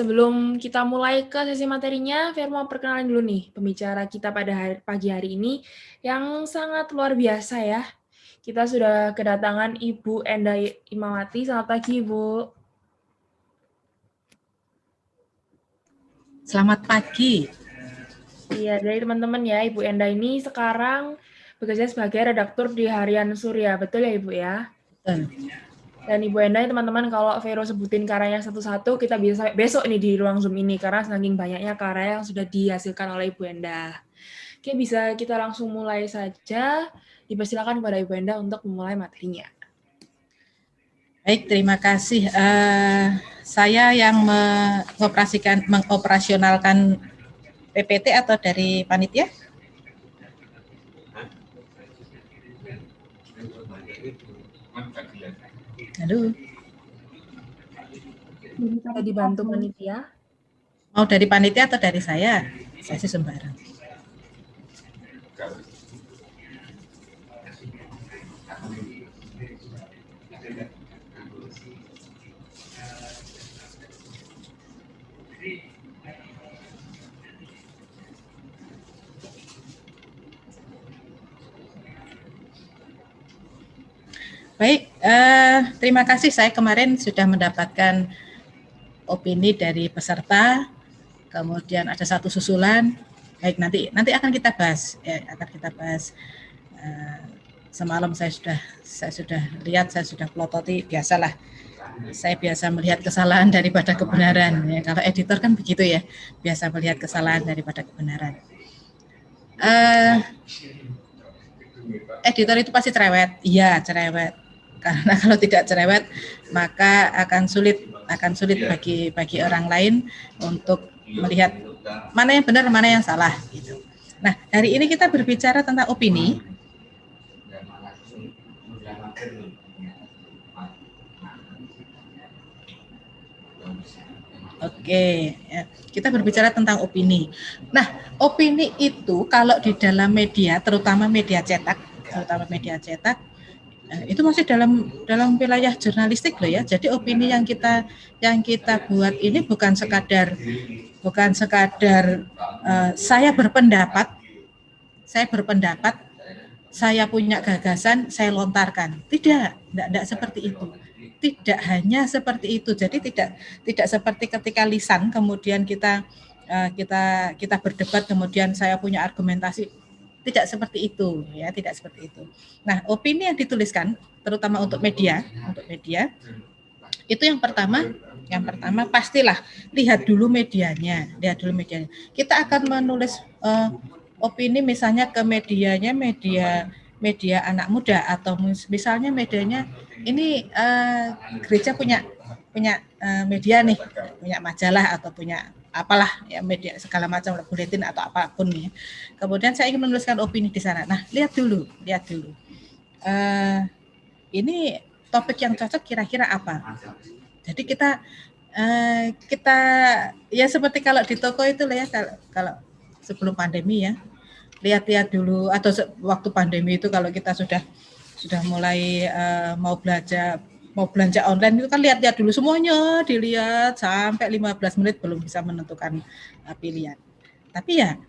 sebelum kita mulai ke sesi materinya, Fer mau perkenalan dulu nih pembicara kita pada pagi hari ini yang sangat luar biasa ya. Kita sudah kedatangan Ibu Enda Imawati. Selamat pagi, Ibu. Selamat pagi. Iya, dari teman-teman ya, Ibu Enda ini sekarang bekerja sebagai redaktur di Harian Surya. Betul ya, Ibu ya? Betul. Dan Ibu Enda, teman-teman, kalau Vero sebutin karyanya satu-satu, kita bisa sampai besok nih di ruang Zoom ini, karena saking banyaknya karya yang sudah dihasilkan oleh Ibu Enda. Oke, bisa kita langsung mulai saja. Dipersilakan kepada Ibu Enda untuk memulai materinya. Baik, terima kasih. Saya yang mengoperasionalkan PPT atau dari panitia? Halo. Bisa dibantu panitia? Mau dari panitia atau dari saya? Saya sih sembarang. Baik, terima kasih. Saya kemarin sudah mendapatkan opini dari peserta, kemudian ada satu susulan. Baik, nanti akan kita bahas. Semalam saya sudah lihat, saya sudah pelototi, biasalah. Saya biasa melihat kesalahan daripada kebenaran. Ya, kalau editor kan begitu ya, biasa melihat kesalahan daripada kebenaran. Editor itu pasti cerewet, iya cerewet. Karena kalau tidak cerewet, maka akan sulit bagi orang lain untuk melihat mana yang benar, mana yang salah. Gitu. Nah, hari ini kita berbicara tentang opini. Oke, ya. Kita berbicara tentang opini. Nah, opini itu kalau di dalam media, terutama media cetak, itu masih dalam wilayah jurnalistik loh ya. Jadi opini yang kita buat ini bukan sekadar saya berpendapat, saya punya gagasan, saya lontarkan. Tidak seperti itu. Tidak hanya seperti itu. Jadi tidak seperti ketika lisan kemudian kita berdebat kemudian saya punya argumentasi. Tidak seperti itu ya, tidak seperti itu. Nah, opini yang dituliskan terutama untuk media itu yang pertama pastilah lihat dulu medianya. Kita akan menulis opini misalnya ke medianya media anak muda atau misalnya medianya ini gereja punya media nih, punya majalah atau punya apalah ya media segala macam buletin atau apapun ya. Kemudian saya ingin menuliskan opini di sana. Nah, lihat dulu. Ini topik yang cocok kira-kira apa? Jadi kita ya seperti kalau di toko itu lah ya, kalau sebelum pandemi ya, lihat-lihat dulu atau waktu pandemi itu kalau kita sudah mulai mau belanja online itu kan lihat-lihat dulu semuanya, dilihat sampai 15 menit belum bisa menentukan pilihan. Tapi ya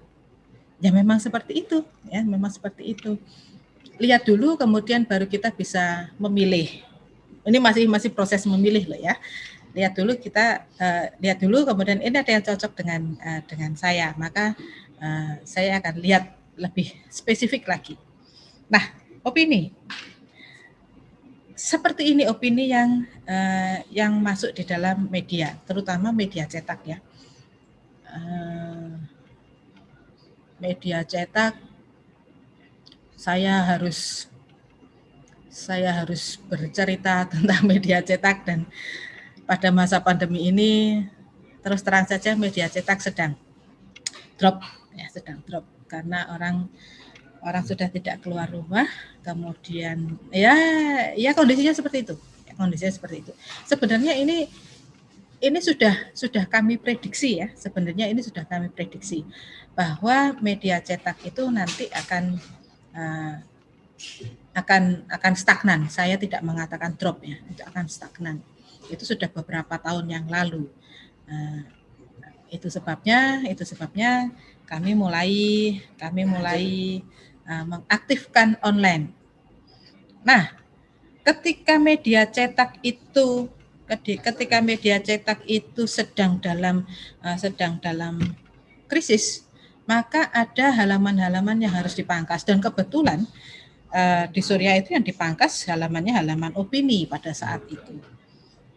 memang seperti itu ya, Lihat dulu kemudian baru kita bisa memilih. Ini masih proses memilih loh ya. Lihat dulu kemudian ini ada yang cocok dengan saya, maka saya akan lihat lebih spesifik lagi. Nah, opini seperti ini opini yang masuk di dalam media, terutama media cetak ya. Media cetak saya harus bercerita tentang media cetak, dan pada masa pandemi ini terus terang saja media cetak sedang drop karena orang sudah tidak keluar rumah, kemudian ya kondisinya seperti itu. Sebenarnya ini sudah kami prediksi ya. Bahwa media cetak itu nanti akan stagnan. Saya tidak mengatakan drop ya, itu akan stagnan. Itu sudah beberapa tahun yang lalu. Itu sebabnya kami mulai mengaktifkan online. Nah, ketika media cetak itu sedang dalam krisis, maka ada halaman-halaman yang harus dipangkas, dan kebetulan di Surya itu yang dipangkas halamannya halaman opini pada saat itu.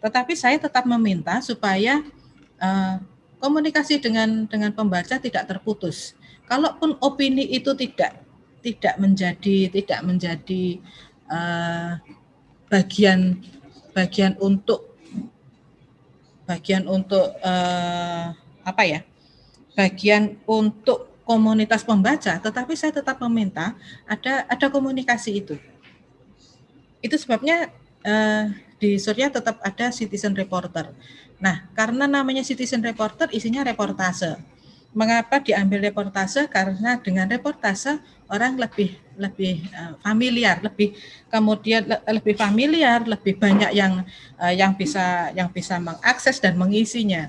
Tetapi saya tetap meminta supaya komunikasi dengan pembaca tidak terputus. Kalaupun opini itu tidak menjadi bagian untuk komunitas pembaca, tetapi saya tetap meminta ada komunikasi itu. Itu sebabnya di Surya tetap ada citizen reporter. Nah, karena namanya citizen reporter, isinya reportase. Mengapa diambil reportase? Karena dengan reportase orang lebih familiar, lebih banyak yang bisa mengakses dan mengisinya.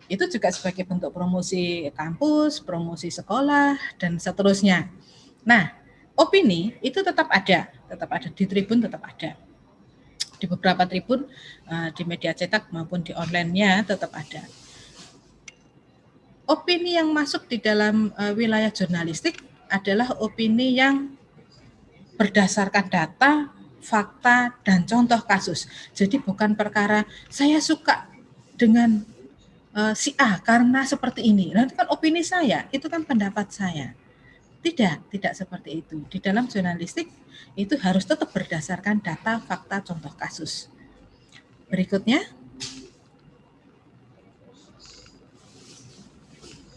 Itu juga sebagai bentuk promosi kampus, promosi sekolah, dan seterusnya. Nah, opini itu tetap ada di Tribun, tetap ada. Di beberapa tribun, di media cetak maupun di online-nya tetap ada. Opini yang masuk di dalam wilayah jurnalistik adalah opini yang berdasarkan data, fakta, dan contoh kasus. Jadi bukan perkara saya suka dengan si A karena seperti ini. Nanti kan opini saya, itu kan pendapat saya. Tidak seperti itu. Di dalam jurnalistik itu harus tetap berdasarkan data, fakta, contoh kasus. Berikutnya.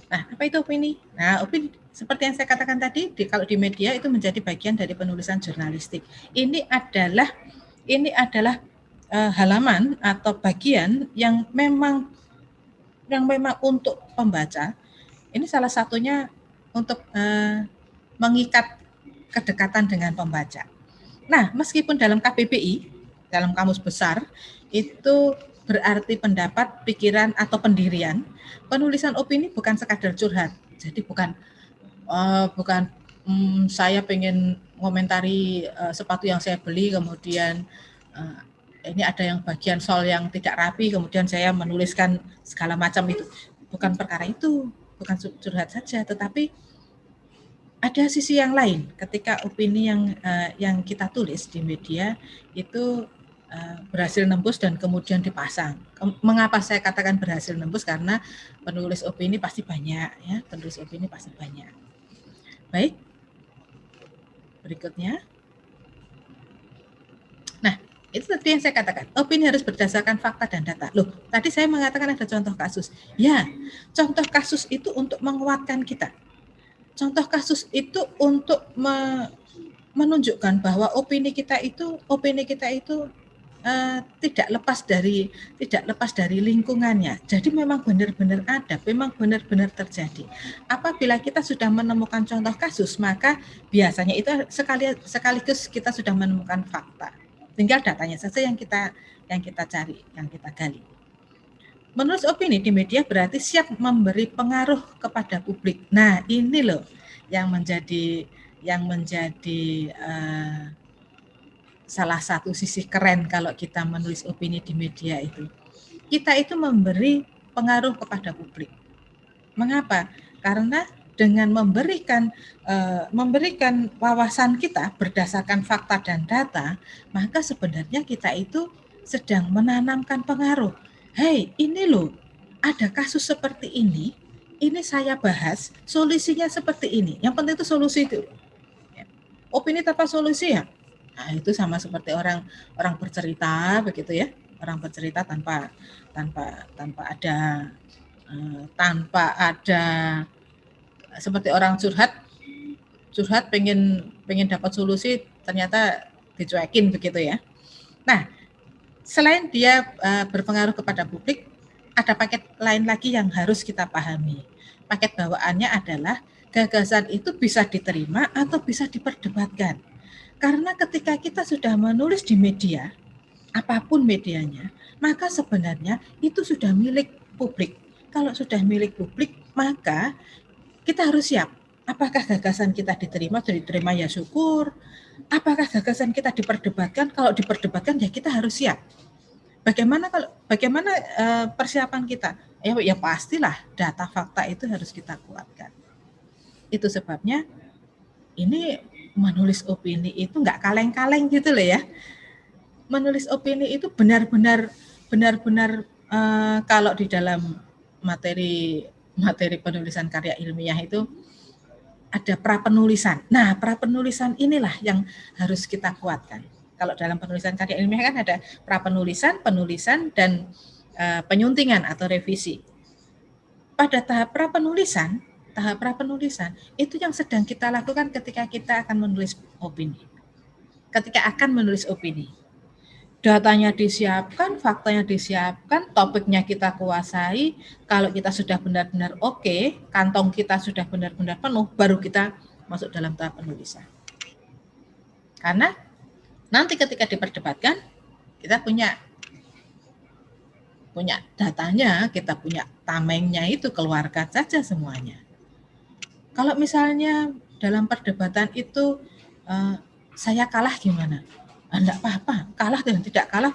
Nah, apa itu opini? Nah, opini seperti yang saya katakan tadi, kalau di media itu menjadi bagian dari penulisan jurnalistik. Ini adalah halaman atau bagian yang memang untuk pembaca. Ini salah satunya untuk mengikat kedekatan dengan pembaca. Nah, meskipun dalam KBBI, dalam kamus besar, itu berarti pendapat, pikiran, atau pendirian, penulisan opini bukan sekadar curhat. Jadi bukan saya pengen komentari sepatu yang saya beli, kemudian ini ada yang bagian sol yang tidak rapi, kemudian saya menuliskan segala macam itu. Bukan perkara itu, bukan curhat saja, tetapi ada sisi yang lain ketika opini yang kita tulis di media itu berhasil nembus dan kemudian dipasang. Mengapa saya katakan berhasil nembus? Karena penulis opini pasti banyak, ya. Penulis opini pasti banyak. Baik. Berikutnya. Nah, itu tadi yang saya katakan. Opini harus berdasarkan fakta dan data. Loh, tadi saya mengatakan ada contoh kasus. Ya, contoh kasus itu untuk menguatkan kita. Contoh kasus itu untuk menunjukkan bahwa opini kita itu tidak lepas dari lingkungannya. Jadi memang benar-benar ada, memang benar-benar terjadi. Apabila kita sudah menemukan contoh kasus, maka biasanya itu sekaligus kita sudah menemukan fakta. Tinggal datanya saja yang kita cari, yang kita gali. Menulis opini di media berarti siap memberi pengaruh kepada publik. Nah, ini loh yang menjadi salah satu sisi keren kalau kita menulis opini di media itu. Kita itu memberi pengaruh kepada publik. Mengapa? Karena dengan memberikan wawasan kita berdasarkan fakta dan data, maka sebenarnya kita itu sedang menanamkan pengaruh. Hei, ini loh, ada kasus seperti ini saya bahas, solusinya seperti ini. Yang penting itu solusi itu. Opini tanpa solusi ya. Nah, itu sama seperti orang bercerita begitu ya. Orang bercerita tanpa ada seperti orang curhat pengen dapat solusi, ternyata dicuekin begitu ya. Nah, selain dia berpengaruh kepada publik, ada paket lain lagi yang harus kita pahami. Paket bawaannya adalah gagasan itu bisa diterima atau bisa diperdebatkan. Karena ketika kita sudah menulis di media, apapun medianya, maka sebenarnya itu sudah milik publik. kalau sudah milik publik, maka kita harus siap. Apakah gagasan kita diterima ya syukur. Apakah gagasan kita diperdebatkan? Kalau diperdebatkan ya kita harus siap. Bagaimana persiapan kita? Ya pastilah data fakta itu harus kita kuatkan. Itu sebabnya ini menulis opini itu nggak kaleng-kaleng gitu loh ya. Menulis opini itu benar-benar kalau di dalam materi penulisan karya ilmiah itu ada prapenulisan. Nah, prapenulisan inilah yang harus kita kuatkan. Kalau dalam penulisan karya ilmiah kan ada prapenulisan, penulisan, dan penyuntingan atau revisi. Pada tahap prapenulisan itu yang sedang kita lakukan ketika kita akan menulis opini. Ketika akan menulis opini. Datanya disiapkan, faktanya disiapkan, topiknya kita kuasai. Kalau kita sudah benar-benar oke, kantong kita sudah benar-benar penuh, baru kita masuk dalam tahap penulisan. Karena nanti ketika diperdebatkan, kita punya datanya, kita punya tamengnya, itu keluarkan saja semuanya. Kalau misalnya dalam perdebatan itu saya kalah gimana? Enggak apa-apa, kalah dan tidak kalah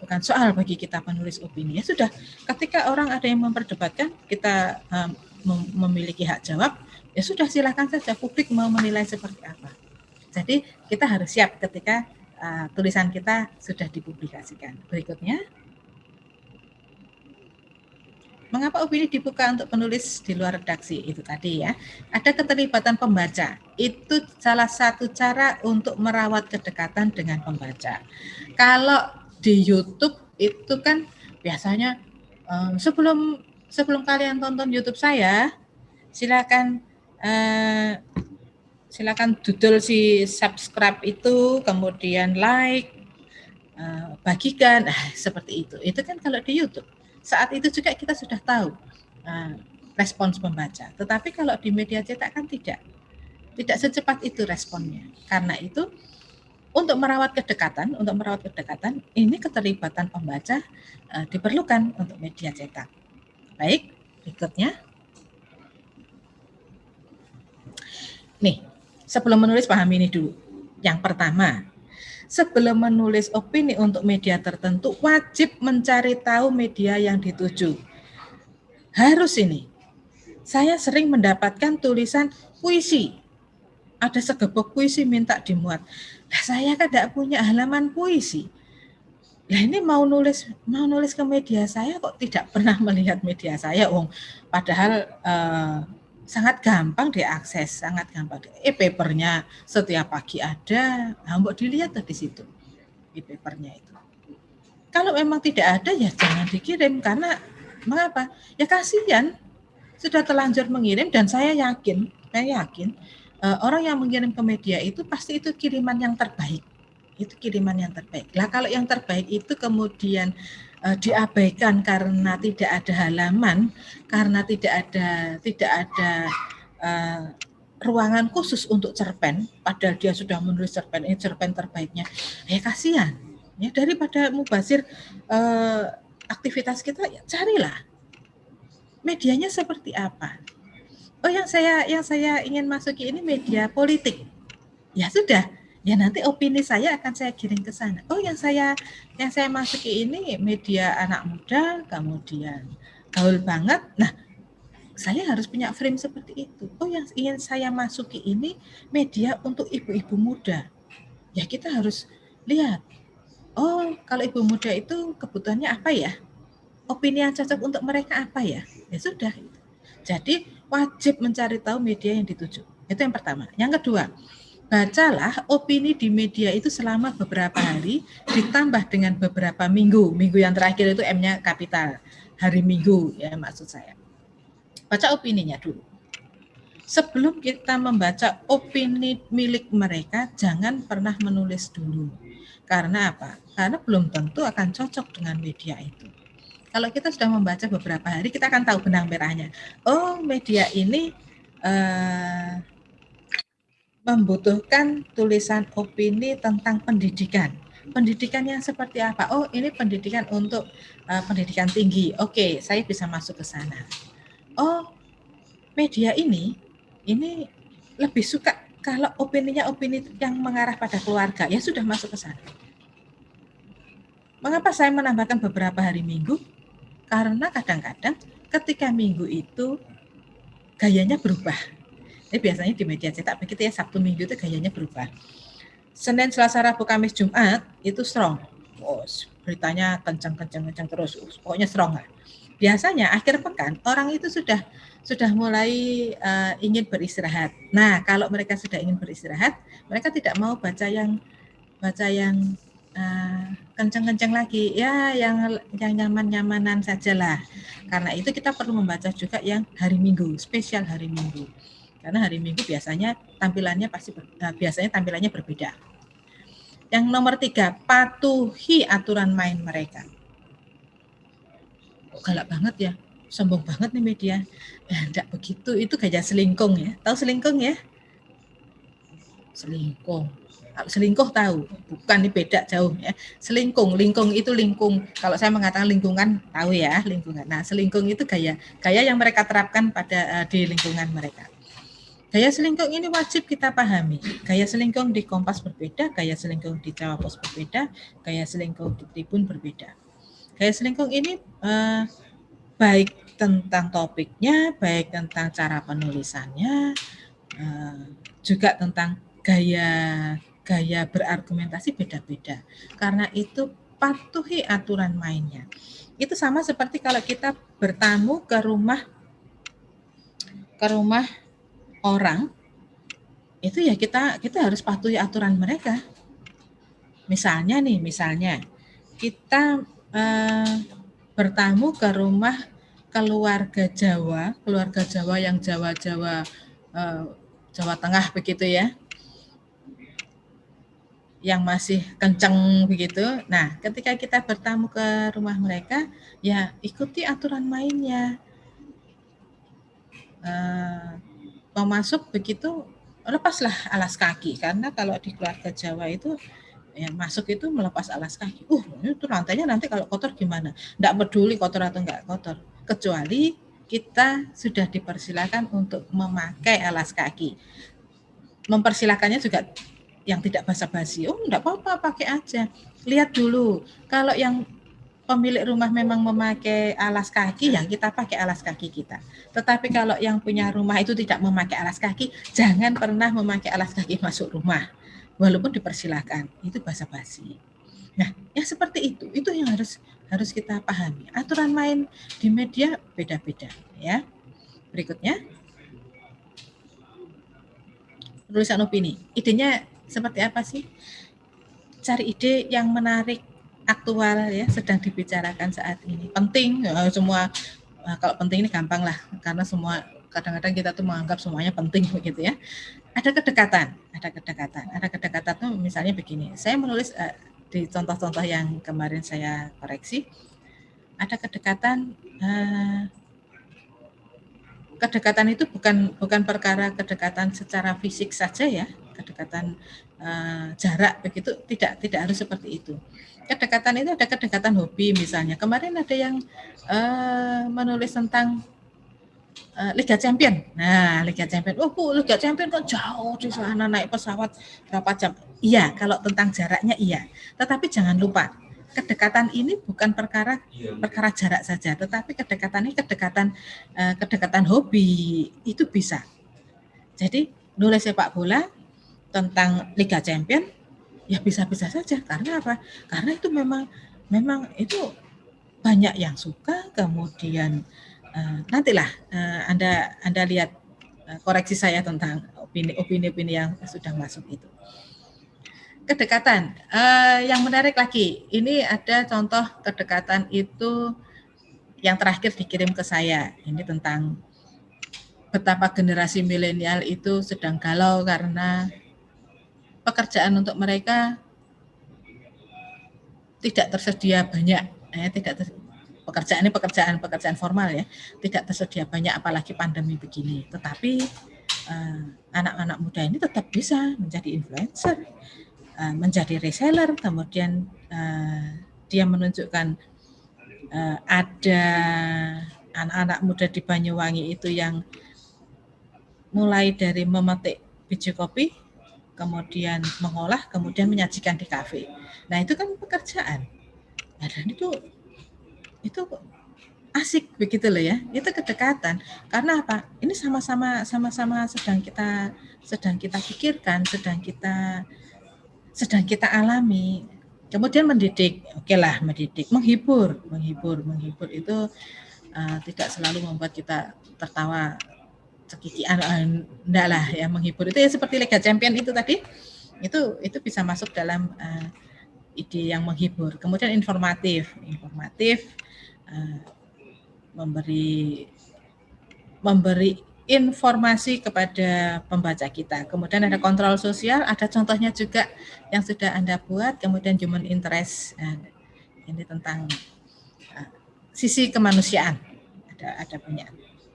bukan soal bagi kita penulis opini. Ya sudah, ketika orang ada yang memperdebatkan, kita memiliki hak jawab, ya sudah, silakan saja, publik mau menilai seperti apa. Jadi kita harus siap ketika tulisan kita sudah dipublikasikan. Berikutnya, mengapa opini dibuka untuk penulis di luar redaksi? Itu tadi ya. Ada keterlibatan pembaca. Itu salah satu cara untuk merawat kedekatan dengan pembaca. Kalau di YouTube itu kan biasanya sebelum kalian tonton YouTube saya, silakan dudul si subscribe itu, kemudian like, bagikan, seperti itu. Itu kan kalau di YouTube. Saat itu juga kita sudah tahu respons pembaca. Tetapi kalau di media cetak kan tidak secepat itu responnya. Karena itu untuk merawat kedekatan, ini keterlibatan pembaca diperlukan untuk media cetak. Baik, berikutnya. Nih, sebelum menulis pahami ini dulu. Yang pertama, sebelum menulis opini untuk media tertentu, wajib mencari tahu media yang dituju. Harus ini. Saya sering mendapatkan tulisan puisi. Ada segebok puisi minta dimuat. Nah, saya kan tidak punya halaman puisi. Nah, ini mau nulis ke media saya kok tidak pernah melihat media saya. Padahal sangat gampang diakses, sangat gampang. Papernya setiap pagi ada, mbok dilihat di situ papernya itu. Kalau memang tidak ada ya jangan dikirim, karena mengapa? Ya kasihan, sudah terlanjur mengirim, dan saya yakin orang yang mengirim ke media itu pasti itu kiriman yang terbaik. Lah kalau yang terbaik itu kemudian diabaikan karena tidak ada halaman, karena tidak ada ruangan khusus untuk cerpen, padahal dia sudah menulis cerpen, ini cerpen terbaiknya, ya kasihan. Ya, daripada mubazir aktivitas kita, ya carilah medianya seperti apa. Yang saya ingin masuki ini media politik. Ya sudah, ya nanti opini saya akan saya kirim ke sana. Yang saya masuki ini media anak muda, kemudian gaul banget. Nah, saya harus punya frame seperti itu. Yang ingin saya masuki ini media untuk ibu-ibu muda. Ya kita harus lihat. Kalau ibu muda itu kebutuhannya apa ya? Opini yang cocok untuk mereka apa ya? Ya sudah. Jadi wajib mencari tahu media yang dituju. Itu yang pertama. Yang kedua, bacalah opini di media itu selama beberapa hari ditambah dengan beberapa minggu. Minggu yang terakhir itu M-nya kapital. Hari Minggu ya maksud saya. Baca opininya dulu. Sebelum kita membaca opini milik mereka, jangan pernah menulis dulu. Karena apa? Karena belum tentu akan cocok dengan media itu. Kalau kita sudah membaca beberapa hari, kita akan tahu benang merahnya. Media ini membutuhkan tulisan opini tentang pendidikan. pendidikannya seperti apa? Oh, ini pendidikan untuk pendidikan tinggi. Oke, saya bisa masuk ke sana. Oh, media ini lebih suka kalau opininya opini yang mengarah pada keluarga, ya sudah masuk ke sana. Mengapa saya menambahkan beberapa hari Minggu? Karena kadang-kadang ketika Minggu itu gayanya berubah. Ini biasanya di media cetak begitu ya, Sabtu Minggu itu gayanya berubah. Senin, Selasa, Rabu, Kamis, Jumat itu strong. Oh, beritanya kencang terus. Pokoknya strong lah. Biasanya akhir pekan orang itu sudah mulai ingin beristirahat. Nah, kalau mereka sudah ingin beristirahat, mereka tidak mau baca yang kencang-kencang lagi, ya yang nyaman-nyamanan sajalah. Karena itu kita perlu membaca juga yang hari Minggu, spesial hari Minggu. Karena hari Minggu biasanya tampilannya berbeda. Yang nomor 3, patuhi aturan main mereka. Galak banget ya, sombong banget nih media. Enggak begitu, itu gaya selingkung ya. Tahu selingkung ya? Selingkuh tahu, bukan, ini beda jauh ya. Lingkung itu lingkung. Kalau saya mengatakan lingkungan, tahu ya lingkungan. Nah, selingkung itu gaya yang mereka terapkan pada di lingkungan mereka. Gaya selingkung ini wajib kita pahami. Gaya selingkung di Kompas berbeda, gaya selingkung di Jawa Pos berbeda, gaya selingkung di Tribun berbeda. Gaya selingkung ini baik tentang topiknya, baik tentang cara penulisannya, juga tentang gaya berargumentasi beda-beda. Karena itu patuhi aturan mainnya. Itu sama seperti kalau kita bertamu ke rumah orang, itu ya kita harus patuhi aturan mereka. Misalnya kita bertamu ke rumah keluarga Jawa yang Jawa Tengah begitu ya, yang masih kenceng begitu. Nah, ketika kita bertamu ke rumah mereka, ya ikuti aturan mainnya. Mau masuk begitu, lepaslah alas kaki, karena kalau di keluarga Jawa itu ya masuk itu melepas alas kaki. Itu lantainya nanti kalau kotor gimana? Nggak peduli kotor atau nggak kotor, kecuali kita sudah dipersilakan untuk memakai alas kaki. Mempersilakannya juga yang tidak basa-basi. Enggak apa-apa, pakai aja. Lihat dulu, kalau yang pemilik rumah memang memakai alas kaki, ya kita pakai alas kaki kita. Tetapi kalau yang punya rumah itu tidak memakai alas kaki, jangan pernah memakai alas kaki masuk rumah. Walaupun dipersilakan, itu basa-basi. Nah, ya seperti itu. Itu yang harus kita pahami. Aturan main di media beda-beda, ya. Berikutnya, tulisan opini. Idenya seperti apa sih? Cari ide yang menarik, aktual ya, sedang dibicarakan saat ini. Penting, semua kalau penting ini gampang lah, karena semua kadang-kadang kita tuh menganggap semuanya penting begitu ya. Ada kedekatan tuh misalnya begini. Saya menulis di contoh-contoh yang kemarin saya koreksi, ada kedekatan. Kedekatan itu bukan perkara kedekatan secara fisik saja ya, kedekatan jarak begitu, tidak harus seperti itu. Kedekatan itu ada kedekatan hobi misalnya. Kemarin ada yang menulis tentang Liga Champion. Nah, Liga Champion. Liga Champion kan jauh di sana, naik pesawat berapa jam. Iya, kalau tentang jaraknya iya. Tetapi jangan lupa, kedekatan ini bukan perkara jarak saja, tetapi kedekatan ini kedekatan hobi, itu bisa. Jadi nulis sepak bola tentang Liga Champion ya bisa-bisa saja. Karena apa? Karena itu memang itu banyak yang suka. Kemudian nantilah Anda lihat koreksi saya tentang opini-opini yang sudah masuk itu. Kedekatan yang menarik lagi, ini ada contoh kedekatan itu yang terakhir dikirim ke saya. Ini tentang betapa generasi milenial itu sedang galau karena pekerjaan untuk mereka tidak tersedia banyak. Pekerjaan formal ya, tidak tersedia banyak, apalagi pandemi begini. Tetapi anak-anak muda ini tetap bisa menjadi influencer. menjadi reseller, kemudian dia menunjukkan ada anak-anak muda di Banyuwangi itu yang mulai dari memetik biji kopi, kemudian mengolah, kemudian menyajikan di kafe. Nah itu kan pekerjaan. Nah, dan itu asik begitu loh ya. Itu kedekatan. Karena apa? Ini sama-sama sedang kita pikirkan, sedang kita alami. Kemudian mendidik, oke lah mendidik, menghibur itu tidak selalu membuat kita tertawa cekikian, enggak lah ya. Menghibur itu ya seperti Liga Champion itu tadi, itu bisa masuk dalam ide yang menghibur. Kemudian informatif memberi informasi kepada pembaca kita. Kemudian ada kontrol sosial, ada contohnya juga yang sudah Anda buat. Kemudian human interest, ini tentang sisi kemanusiaan, ada punya.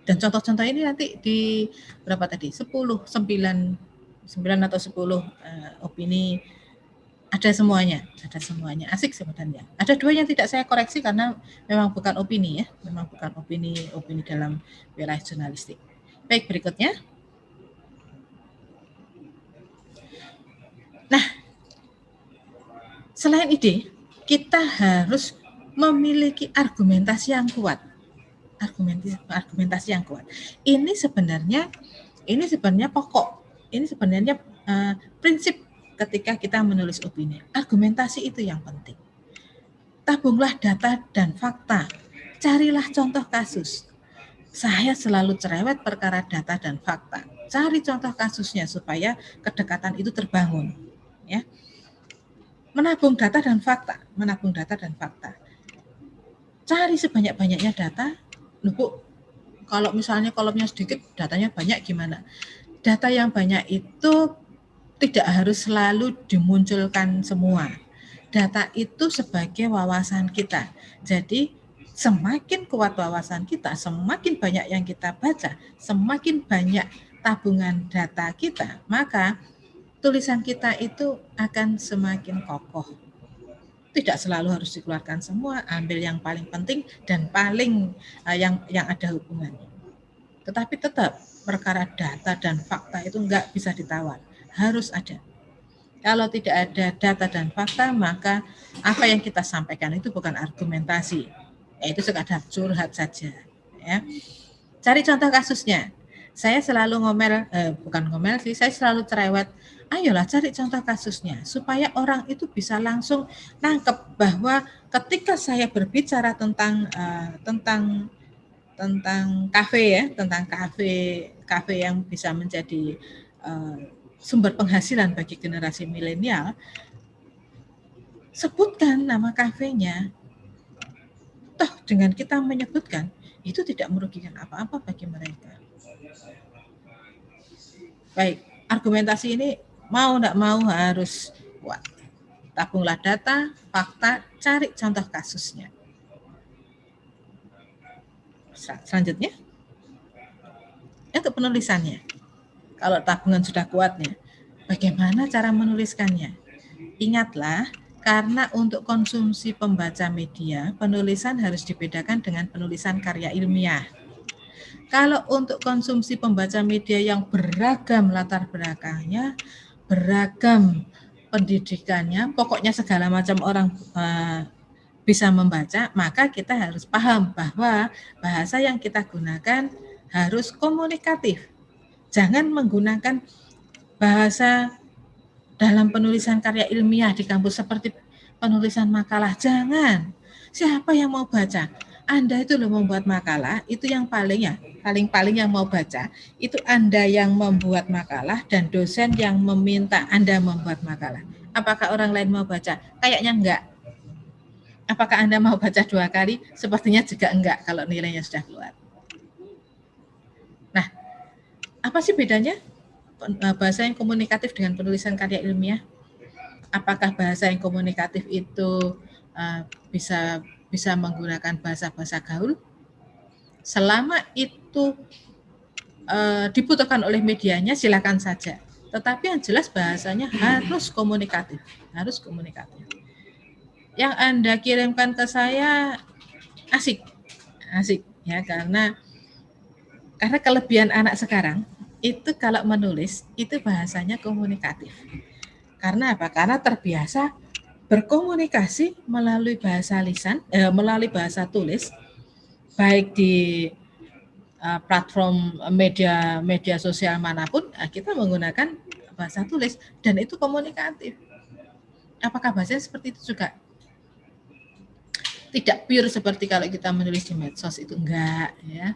Dan contoh-contoh ini nanti di berapa tadi? 9 atau 10 opini, ada semuanya. Asik sebenarnya. Ada 2 yang tidak saya koreksi karena memang bukan opini ya, memang bukan opini dalam wilayah jurnalistik. Baik, berikutnya. Nah, selain ide, kita harus memiliki argumentasi yang kuat. Argumentasi yang kuat. Ini sebenarnya pokok. Ini sebenarnya prinsip ketika kita menulis opini. Argumentasi itu yang penting. Tabunglah data dan fakta. Carilah contoh kasus. Saya selalu cerewet perkara data dan fakta. Cari contoh kasusnya supaya kedekatan itu terbangun. Ya. Menabung data dan fakta. Cari sebanyak-banyaknya data. Loh Bu, kalau misalnya kolomnya sedikit, datanya banyak gimana? Data yang banyak itu tidak harus selalu dimunculkan semua. Data itu sebagai wawasan kita. Jadi semakin kuat wawasan kita, semakin banyak yang kita baca, semakin banyak tabungan data kita, maka tulisan kita itu akan semakin kokoh. Tidak selalu harus dikeluarkan semua, ambil yang paling penting dan paling yang ada hubungannya. Tetapi tetap perkara data dan fakta itu enggak bisa ditawar, harus ada. Kalau tidak ada data dan fakta, maka apa yang kita sampaikan itu bukan argumentasi, itu sekadar curhat saja. Ya. Cari contoh kasusnya. Saya selalu saya selalu cerewet. Ayolah cari contoh kasusnya supaya orang itu bisa langsung nangkep bahwa ketika saya berbicara tentang kafe ya, tentang kafe yang bisa menjadi sumber penghasilan bagi generasi milenial, sebutkan nama kafenya. Toh dengan kita menyebutkan itu tidak merugikan apa-apa bagi mereka. Baik, argumentasi ini mau tidak mau harus kuat. Tabunglah data, fakta, cari contoh kasusnya. Selanjutnya, untuk penulisannya. Kalau tabungan sudah kuatnya, bagaimana cara menuliskannya? Ingatlah, karena untuk konsumsi pembaca media, penulisan harus dibedakan dengan penulisan karya ilmiah. Kalau untuk konsumsi pembaca media yang beragam latar belakangnya, beragam pendidikannya, pokoknya segala macam orang bisa membaca, maka kita harus paham bahwa bahasa yang kita gunakan harus komunikatif. Jangan menggunakan bahasa dalam penulisan karya ilmiah di kampus seperti penulisan makalah. Jangan. Siapa yang mau baca? Anda itu loh membuat makalah, itu yang paling yang mau baca, itu Anda yang membuat makalah dan dosen yang meminta Anda membuat makalah. Apakah orang lain mau baca? Kayaknya enggak. Apakah Anda mau baca 2 kali? Sepertinya juga enggak kalau nilainya sudah keluar. Nah, apa sih bedanya bahasa yang komunikatif dengan penulisan karya ilmiah? Apakah bahasa yang komunikatif itu bisa menggunakan bahasa-bahasa gaul? Selama itu dibutuhkan oleh medianya, silakan saja. Tetapi yang jelas bahasanya harus komunikatif, harus komunikatif. Yang Anda kirimkan ke saya asik ya, karena kelebihan anak sekarang itu kalau menulis itu bahasanya komunikatif. Karena apa? Karena terbiasa berkomunikasi melalui bahasa lisan, melalui bahasa tulis, baik di platform media sosial manapun, kita menggunakan bahasa tulis dan itu komunikatif. Apakah bahasanya seperti itu juga? Tidak pure seperti kalau kita menulis di medsos, itu enggak ya.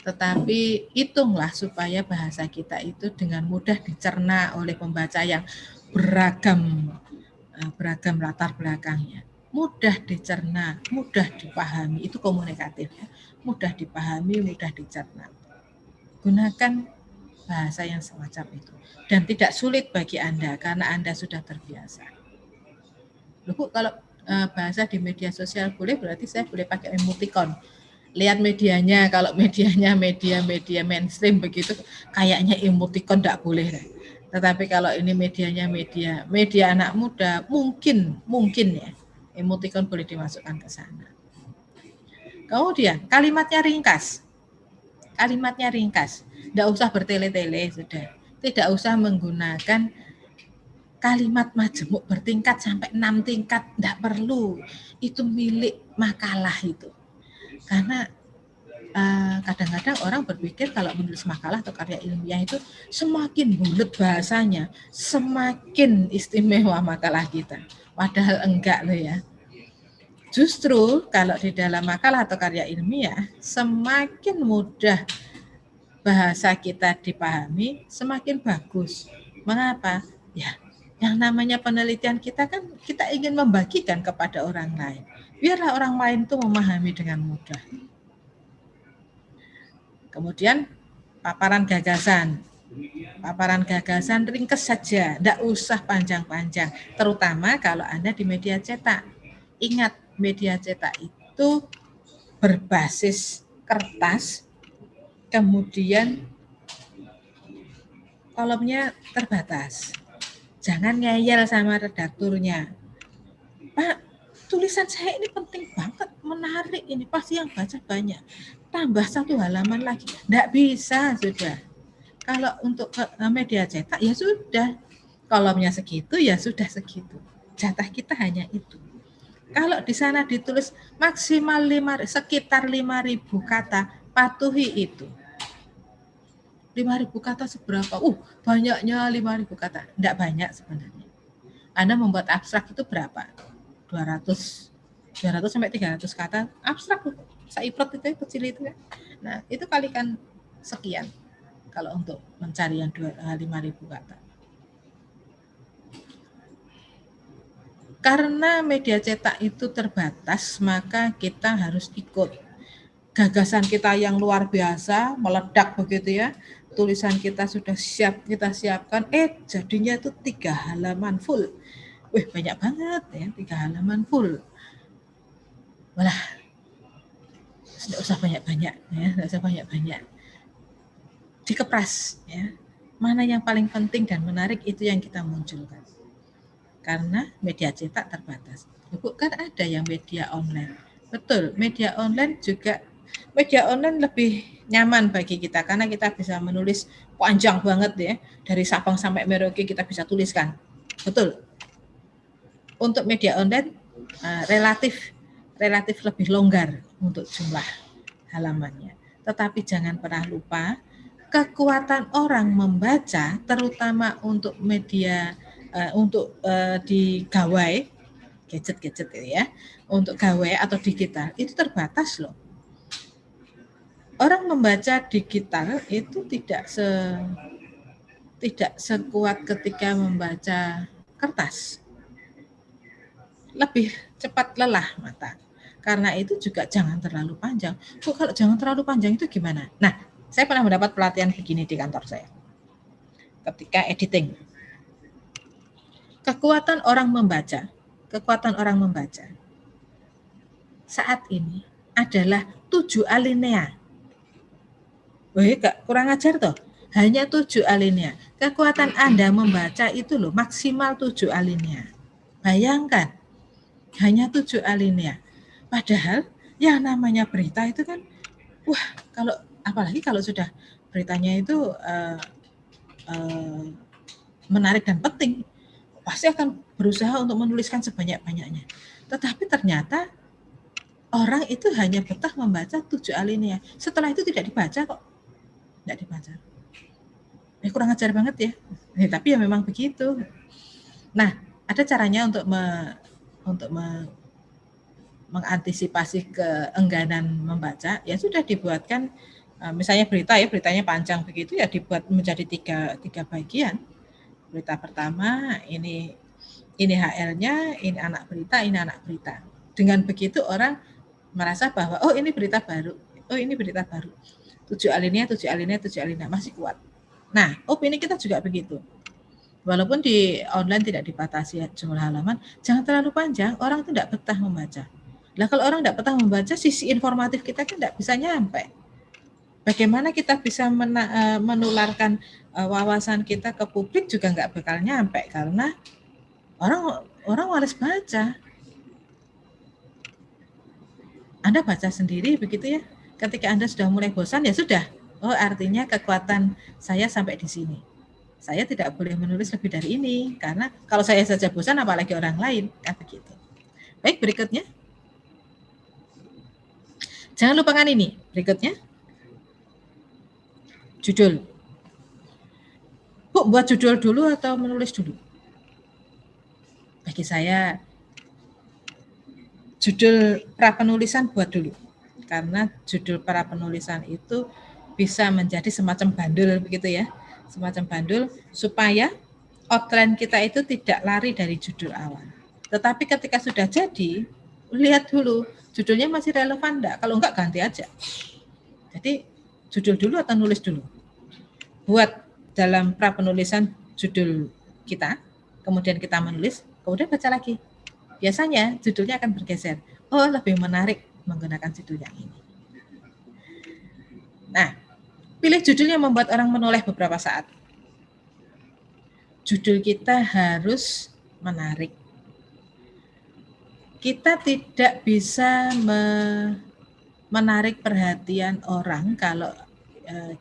Tetapi hitunglah supaya bahasa kita itu dengan mudah dicerna oleh pembaca yang beragam latar belakangnya. Mudah dicerna, mudah dipahami, itu komunikatif ya. Mudah dipahami, mudah dicerna. Gunakan bahasa yang semacam itu. Dan tidak sulit bagi Anda karena Anda sudah terbiasa. Loh Bu, kalau bahasa di media sosial boleh, berarti saya boleh pakai emoticon. Lihat medianya, kalau medianya media mainstream begitu, kayaknya emoticon tidak boleh. Tetapi kalau ini medianya media anak muda, mungkin ya, emoticon boleh dimasukkan ke sana. Kemudian kalimatnya ringkas. Tidak usah bertele-tele, sudah. Tidak usah menggunakan kalimat majemuk bertingkat sampai 6 tingkat, tidak perlu. Itu milik makalah itu. Karena kadang-kadang orang berpikir kalau menulis makalah atau karya ilmiah itu semakin bulat bahasanya, semakin istimewa makalah kita. Padahal enggak loh ya. Justru kalau di dalam makalah atau karya ilmiah, semakin mudah bahasa kita dipahami, semakin bagus. Mengapa? Ya, yang namanya penelitian kita kan kita ingin membagikan kepada orang lain. Biarlah orang lain itu memahami dengan mudah. Kemudian paparan gagasan ringkes saja, tidak usah panjang-panjang, terutama kalau Anda di media cetak. Ingat, media cetak itu berbasis kertas, kemudian kolomnya terbatas. Jangan ngeyel sama redakturnya. Pak, tulisan saya ini penting banget, menarik ini, pasti yang baca banyak. Tambah 1 halaman lagi. Tidak bisa, sudah. Kalau untuk media cetak, ya sudah. Kolomnya segitu, ya sudah segitu. Jatah kita hanya itu. Kalau di sana ditulis maksimal sekitar 5.000 kata, patuhi itu. 5.000 kata seberapa? Banyaknya 5.000 kata. Tidak banyak sebenarnya. Anda membuat abstrak itu berapa? 200 sampai 300 kata abstrak. Saiprot itu kecil itu kan. Nah, itu kalikan sekian kalau untuk mencari yang 5.000 kata. Karena media cetak itu terbatas, maka kita harus ikut. Gagasan kita yang luar biasa, meledak begitu ya. Tulisan kita sudah siap, kita siapkan, jadinya itu 3 halaman full. Wih, banyak banget ya, 3 halaman full. Walah, tidak usah banyak-banyak ya, tidak usah banyak-banyak. Dikepras ya. Mana yang paling penting dan menarik itu yang kita munculkan. Karena media cetak terbatas. Bukan ada yang media online. Betul, media online lebih nyaman bagi kita karena kita bisa menulis panjang banget ya. Dari Sabang sampai Merauke kita bisa tuliskan. Betul. Untuk media online relatif lebih longgar untuk jumlah halamannya. Tetapi jangan pernah lupa kekuatan orang membaca, terutama untuk media di gawai gadget ya, untuk gawai atau digital itu terbatas loh. Orang membaca digital itu tidak sekuat ketika membaca kertas. Lebih cepat lelah mata. Karena itu juga jangan terlalu panjang. Kalau jangan terlalu panjang itu gimana? Nah, saya pernah mendapat pelatihan begini di kantor saya. Ketika editing. Kekuatan orang membaca saat ini adalah 7 alinea. Wih, kurang ajar toh. hanya 7 alinea. Kekuatan Anda membaca itu loh maksimal 7 alinea. Bayangkan, hanya 7 alinea. Padahal yang namanya berita itu kan, wah, kalau apalagi kalau sudah beritanya itu menarik dan penting, pasti akan berusaha untuk menuliskan sebanyak-banyaknya. Tetapi ternyata orang itu hanya betah membaca 7 alinea. Setelah itu tidak dibaca kok. Tidak dibaca. Kurang ajar banget ya. Tapi ya memang begitu. Nah, ada caranya untuk mengantisipasi keengganan membaca. Ya sudah dibuatkan, misalnya berita ya, beritanya panjang begitu ya dibuat menjadi tiga bagian. Berita pertama, ini HL-nya, ini anak berita, ini anak berita. Dengan begitu orang merasa bahwa oh ini berita baru, oh ini berita baru. 7 alinea, 7 alinea, 7 alinea, masih kuat. Nah, opini kita juga begitu. Walaupun di online tidak dibatasi jumlah halaman, jangan terlalu panjang, orang itu tidak betah membaca. Nah, kalau orang tidak betah membaca, sisi informatif kita kan tidak bisa nyampe. Bagaimana kita bisa menularkan wawasan kita ke publik juga nggak bakal nyampe, karena orang malas baca. Anda baca sendiri begitu ya. Ketika Anda sudah mulai bosan, ya sudah. Oh, artinya kekuatan saya sampai di sini. Saya tidak boleh menulis lebih dari ini, karena kalau saya saja bosan, apalagi orang lain. Kan begitu. Baik, berikutnya. Jangan lupakan ini. Berikutnya. Judul. Bu, buat judul dulu atau menulis dulu? Bagi saya, judul prapenulisan buat dulu. Karena judul prapenulisan itu bisa menjadi semacam bandul begitu ya. Semacam bandul supaya outline kita itu tidak lari dari judul awal. Tetapi ketika sudah jadi, lihat dulu judulnya masih relevan enggak? Kalau enggak ganti aja. Jadi judul dulu atau nulis dulu? Buat dalam prapenulisan judul kita, kemudian kita menulis, kemudian baca lagi. Biasanya judulnya akan bergeser. Oh, lebih menarik menggunakan judul yang ini. Nah, pilih judul yang membuat orang menoleh beberapa saat. Judul kita harus menarik. Kita tidak bisa menarik perhatian orang kalau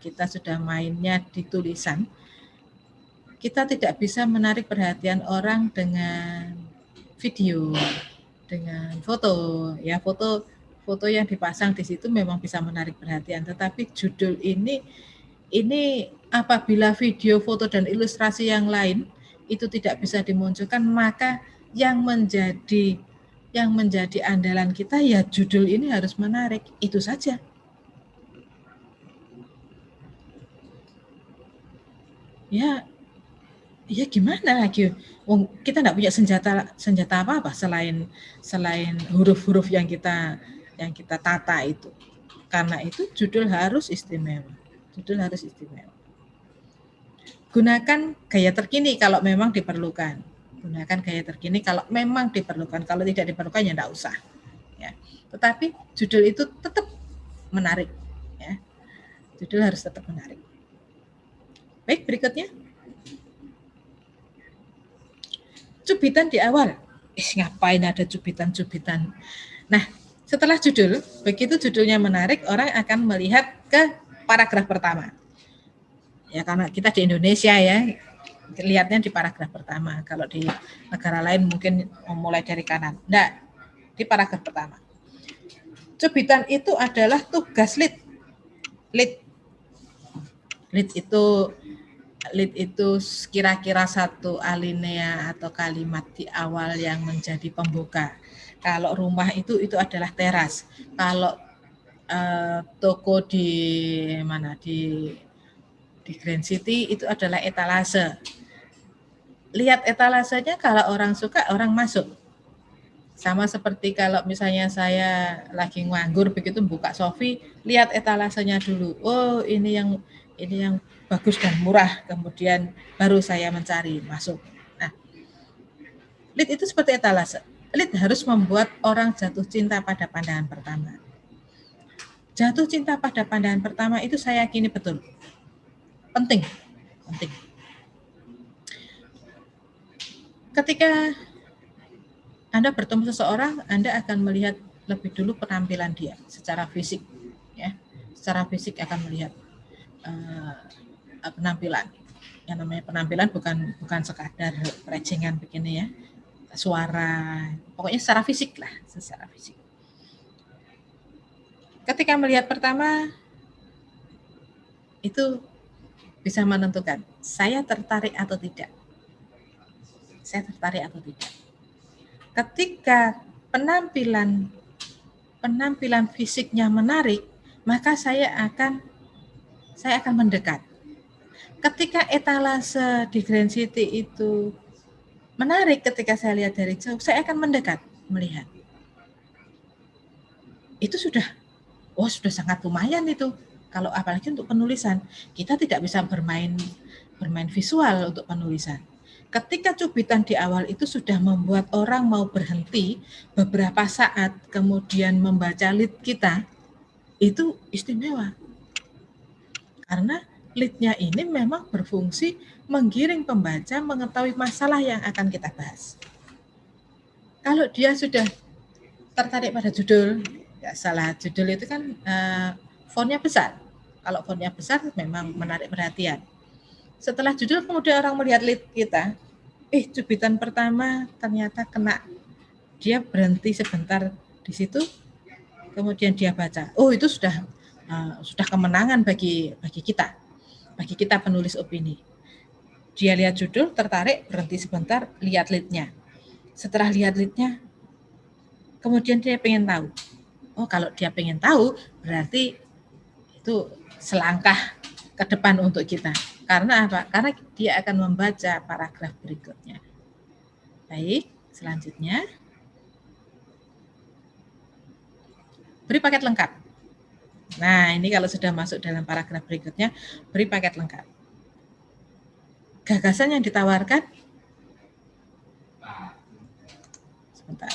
kita sudah mainnya di tulisan. Kita tidak bisa menarik perhatian orang dengan video, dengan foto. Ya, foto yang dipasang di situ memang bisa menarik perhatian, tetapi judul ini apabila video, foto dan ilustrasi yang lain itu tidak bisa dimunculkan, maka yang menjadi andalan kita ya judul ini harus menarik, itu saja. Ya gimana lagi? Kita tidak punya senjata apa-apa selain huruf-huruf yang kita tata itu. Karena itu judul harus istimewa. Gunakan gaya terkini kalau memang diperlukan. Kalau tidak diperlukan ya tidak usah. Ya. Tetapi judul itu tetap menarik. Ya. Judul harus tetap menarik. Baik, berikutnya. Cubitan di awal. Ngapain ada cubitan-cubitan? Nah, setelah judul, begitu judulnya menarik, orang akan melihat ke paragraf pertama. Ya, karena kita di Indonesia ya, lihatnya di paragraf pertama. Kalau di negara lain mungkin memulai dari kanan. Enggak, di paragraf pertama. Cubitan itu adalah tugas lead. Lead itu kira-kira satu alinea atau kalimat di awal yang menjadi pembuka. Kalau rumah itu adalah teras. Kalau toko di Grand City itu adalah etalase. Lihat etalasenya, kalau orang suka orang masuk. Sama seperti kalau misalnya saya lagi nganggur begitu buka Shopee, lihat etalasenya dulu. Oh, ini yang bagus dan murah, kemudian baru saya mencari masuk. Nah, lead itu seperti etalase. Lead harus membuat orang jatuh cinta pada pandangan pertama. Jatuh cinta pada pandangan pertama itu saya yakini betul. Penting. Ketika Anda bertemu seseorang, Anda akan melihat lebih dulu penampilan dia secara fisik, ya. Secara fisik akan melihat penampilan. Yang namanya penampilan bukan sekadar perecengan begini ya, suara, pokoknya secara fisik lah, secara fisik. Ketika melihat pertama, itu bisa menentukan saya tertarik atau tidak. Saya tertarik atau tidak. Ketika penampilan fisiknya menarik, maka saya akan mendekat. Ketika etalase di Grand City itu menarik, ketika saya lihat dari jauh, saya akan mendekat melihat. Itu sudah sangat lumayan itu. Kalau apalagi untuk penulisan, kita tidak bisa bermain visual untuk penulisan. Ketika cubitan di awal itu sudah membuat orang mau berhenti beberapa saat, kemudian membaca lead kita, itu istimewa. Karena lead-nya ini memang berfungsi menggiring pembaca mengetahui masalah yang akan kita bahas. Kalau dia sudah tertarik pada judul, ya salah, judul itu kan fontnya besar. Kalau fontnya besar memang menarik perhatian. Setelah judul kemudian orang melihat lead kita, cubitan pertama ternyata kena. Dia berhenti sebentar di situ, kemudian dia baca. Oh, itu sudah kemenangan bagi kita penulis opini. Dia lihat judul, tertarik, berhenti sebentar, lihat lead-nya. Setelah lihat lead-nya, kemudian dia pengen tahu. Oh, kalau dia pengen tahu, berarti itu selangkah ke depan untuk kita. Karena apa? Karena dia akan membaca paragraf berikutnya. Baik, selanjutnya. Beri paket lengkap. Nah, ini kalau sudah masuk dalam paragraf berikutnya, beri paket lengkap. Gagasan yang ditawarkan, sebentar.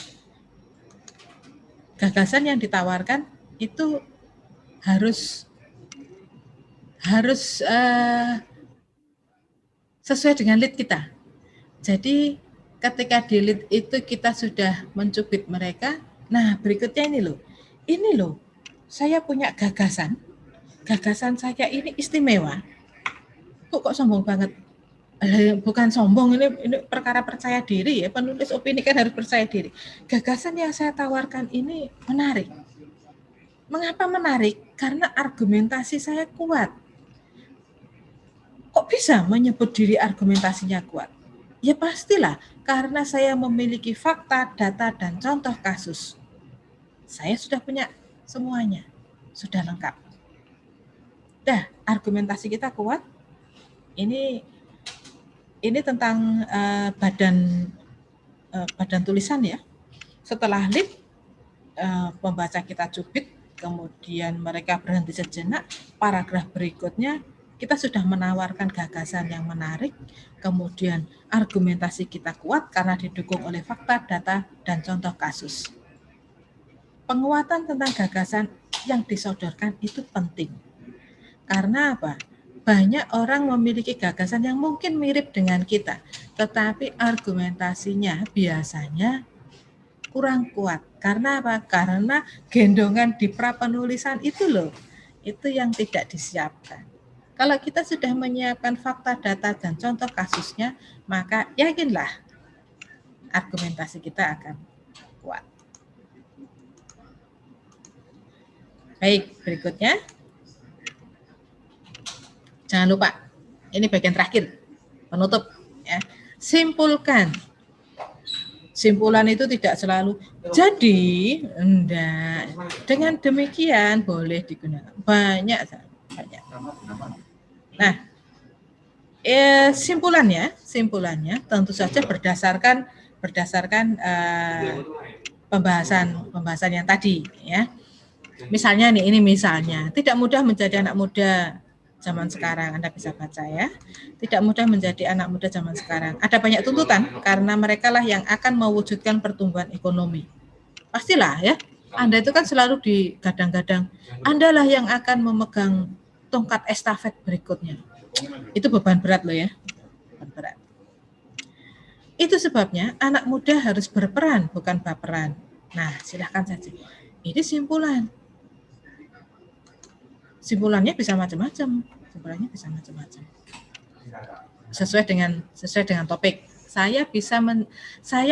Gagasan yang ditawarkan itu harus sesuai dengan lead kita. Jadi ketika di lead itu kita sudah mencubit mereka, nah berikutnya ini loh, saya punya gagasan saya ini istimewa. Kok sombong banget? Bukan sombong, ini perkara percaya diri ya, penulis opini kan harus percaya diri. Gagasan yang saya tawarkan ini menarik. Mengapa menarik? Karena argumentasi saya kuat. Kok bisa menyebut diri argumentasinya kuat? Ya pastilah, karena saya memiliki fakta, data, dan contoh kasus. Saya sudah punya semuanya, sudah lengkap. Dah, argumentasi kita kuat. Ini tentang badan tulisan ya. Setelah lead, pembaca kita cubit, kemudian mereka berhenti sejenak, paragraf berikutnya kita sudah menawarkan gagasan yang menarik, kemudian argumentasi kita kuat karena didukung oleh fakta, data, dan contoh kasus. Penguatan tentang gagasan yang disodorkan itu penting. Karena apa? Banyak orang memiliki gagasan yang mungkin mirip dengan kita, tetapi argumentasinya biasanya kurang kuat. Karena apa? Karena gendongan di prapenulisan itu yang tidak disiapkan. Kalau kita sudah menyiapkan fakta, data, dan contoh kasusnya, maka yakinlah argumentasi kita akan kuat. Baik, berikutnya. Jangan lupa, ini bagian terakhir, penutup. Ya. Simpulkan. Simpulan itu tidak selalu jadi, enggak. Dengan demikian boleh digunakan. Banyak. Nah, simpulannya tentu saja berdasarkan pembahasan yang tadi ya. Misalnya ini misalnya, tidak mudah menjadi anak muda zaman sekarang, Anda bisa baca ya. Tidak mudah menjadi anak muda zaman sekarang. Ada banyak tuntutan karena mereka lah yang akan mewujudkan pertumbuhan ekonomi. Pastilah ya. Anda itu kan selalu digadang-gadang, Anda lah yang akan memegang tongkat estafet berikutnya. Itu beban berat loh ya. Beban berat. Itu sebabnya anak muda harus berperan, bukan baperan. Nah, silahkan saja. Ini simpulan. Simpulannya bisa macam-macam. Simpulannya bisa macam-macam. Sesuai dengan topik. Saya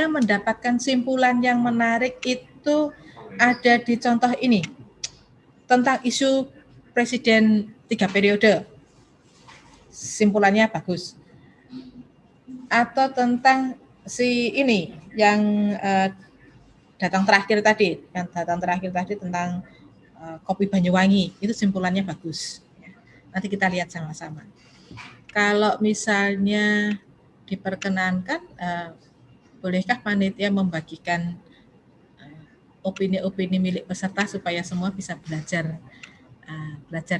mendapatkan simpulan yang menarik itu ada di contoh ini. Tentang isu presiden 3 periode. Simpulannya bagus. Atau tentang si ini yang datang terakhir tadi tentang kopi Banyuwangi, itu simpulannya bagus. Nanti kita lihat sama-sama. Kalau misalnya diperkenankan, bolehkah panitia membagikan opini-opini milik peserta supaya semua bisa belajar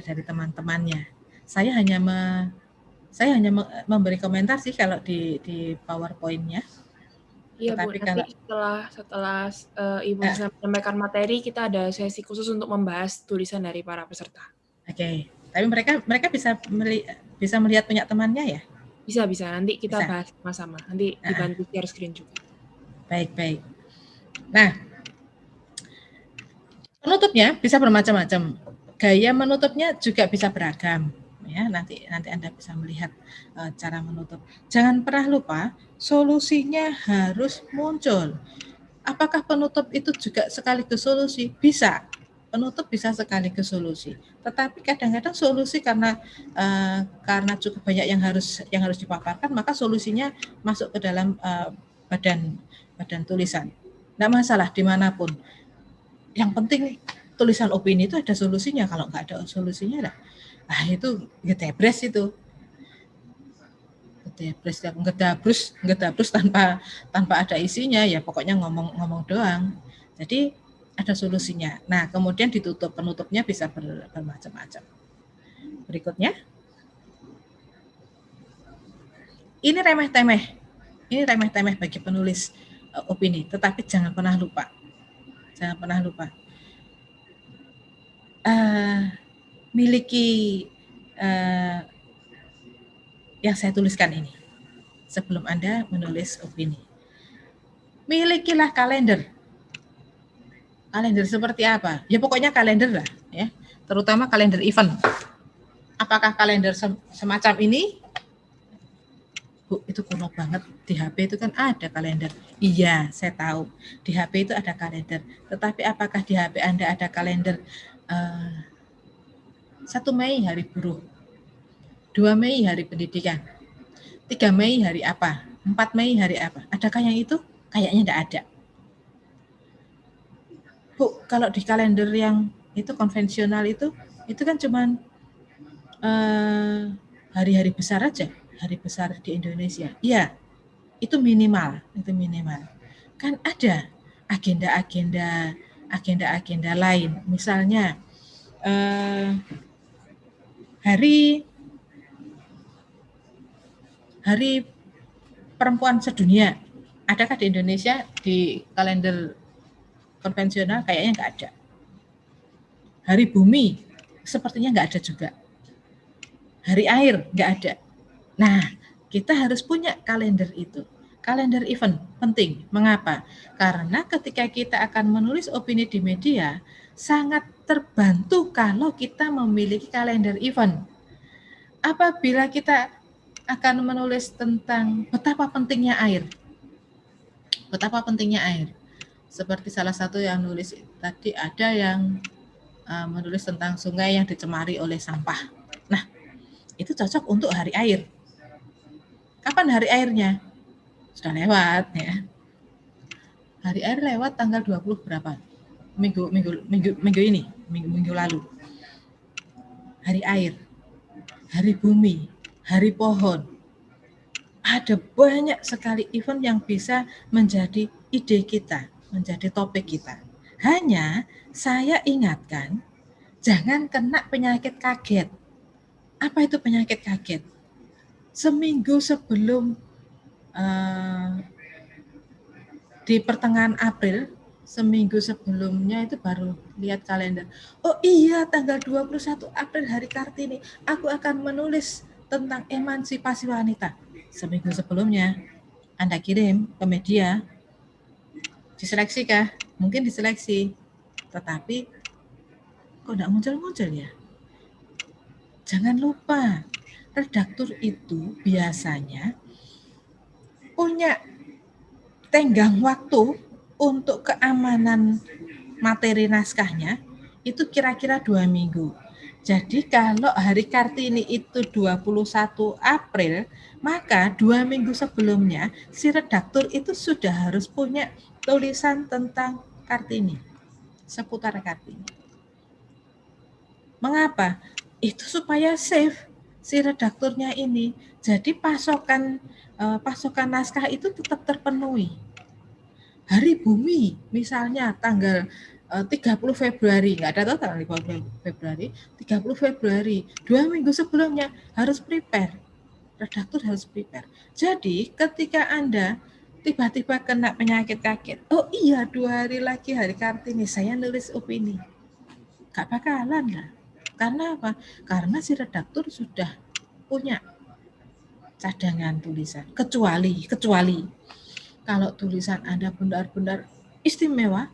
dari teman-temannya. Saya hanya memberi komentar sih kalau di PowerPoint-nya. Iya Bu, nanti setelah Ibu menyampaikan materi, kita ada sesi khusus untuk membahas tulisan dari para peserta. Oke, tapi mereka bisa melihat punya temannya ya? Bisa. Nanti kita bahas sama-sama. Nanti dibantu share screen juga. Baik. Nah, penutupnya bisa bermacam-macam. Gaya menutupnya juga bisa beragam. Ya, nanti Anda bisa melihat cara menutup. Jangan pernah lupa, solusinya harus muncul. Apakah penutup itu juga sekaligus solusi? Bisa. Penutup bisa sekaligus solusi. Tetapi kadang-kadang solusi karena cukup banyak yang harus dipaparkan, maka solusinya masuk ke dalam badan tulisan. Nggak masalah dimanapun. Yang penting tulisan opini itu ada solusinya. Kalau nggak ada solusinya, itu gedebres itu. Ngedabrus tanpa ada isinya, ya pokoknya ngomong doang. Jadi ada solusinya. Nah, kemudian penutupnya bisa bermacam-macam. Berikutnya. Ini remeh-temeh bagi penulis opini, tetapi jangan pernah lupa. Miliki yang saya tuliskan ini sebelum Anda menulis opini. Milikilah kalender. Kalender seperti apa? Ya pokoknya kalender lah, ya. Terutama kalender event. Apakah kalender semacam ini? Bu, itu kuno banget. Di HP itu kan ada kalender. Iya, saya tahu. Di HP itu ada kalender. Tetapi apakah di HP Anda ada kalender 1 Mei Hari Buruh, 2 Mei Hari Pendidikan, 3 Mei hari apa, 4 Mei hari apa? Adakah yang itu? Kayaknya tidak ada. Bu, kalau di kalender yang itu konvensional itu kan cuman hari-hari besar aja, hari besar di Indonesia. Iya, itu minimal. Kan ada agenda lain, misalnya hari perempuan sedunia. Adakah di Indonesia di kalender konvensional? Kayaknya nggak ada. Hari bumi sepertinya nggak ada juga. Hari air nggak ada. Nah, kita harus punya kalender itu. Kalender event penting. Mengapa? Karena ketika kita akan menulis opini di media, sangat terbantu kalau kita memiliki kalender event. Apabila kita akan menulis tentang betapa pentingnya air. Seperti salah satu yang nulis tadi, ada yang menulis tentang sungai yang dicemari oleh sampah. Nah, itu cocok untuk hari air. Kapan hari airnya? Sudah lewat ya. Hari air lewat tanggal 20 berapa? Minggu ini, minggu lalu. Hari air, hari bumi, hari pohon. Ada banyak sekali event yang bisa menjadi ide kita, menjadi topik kita. Hanya saya ingatkan, jangan kena penyakit kaget. Apa itu penyakit kaget? Seminggu sebelum di pertengahan April, seminggu sebelumnya itu baru lihat kalender. Oh iya, tanggal 21 April hari Kartini, aku akan menulis tentang emansipasi wanita. Seminggu sebelumnya Anda kirim ke media, diseleksi kah? Mungkin diseleksi, tetapi kok tidak muncul-muncul ya? Jangan lupa, redaktur itu biasanya punya tenggang waktu untuk keamanan materi naskahnya itu kira-kira 2 minggu. Jadi kalau hari Kartini itu 21 April, maka 2 minggu sebelumnya si redaktur itu sudah harus punya tulisan tentang Kartini, seputar Kartini. Mengapa? Itu supaya safe si redakturnya ini. Jadi pasokan naskah itu tetap terpenuhi. Hari Bumi misalnya tanggal 30 Februari, nggak ada tanggal 5 Februari, 30 Februari, 2 minggu sebelumnya harus prepare. Redaktur harus prepare. Jadi ketika Anda tiba-tiba kena penyakit kaget, oh iya 2 hari lagi hari Kartini, saya nulis opini. Gak bakalan lah. Karena apa? Karena si redaktur sudah punya cadangan tulisan. Kecuali kalau tulisan Anda benar-benar istimewa,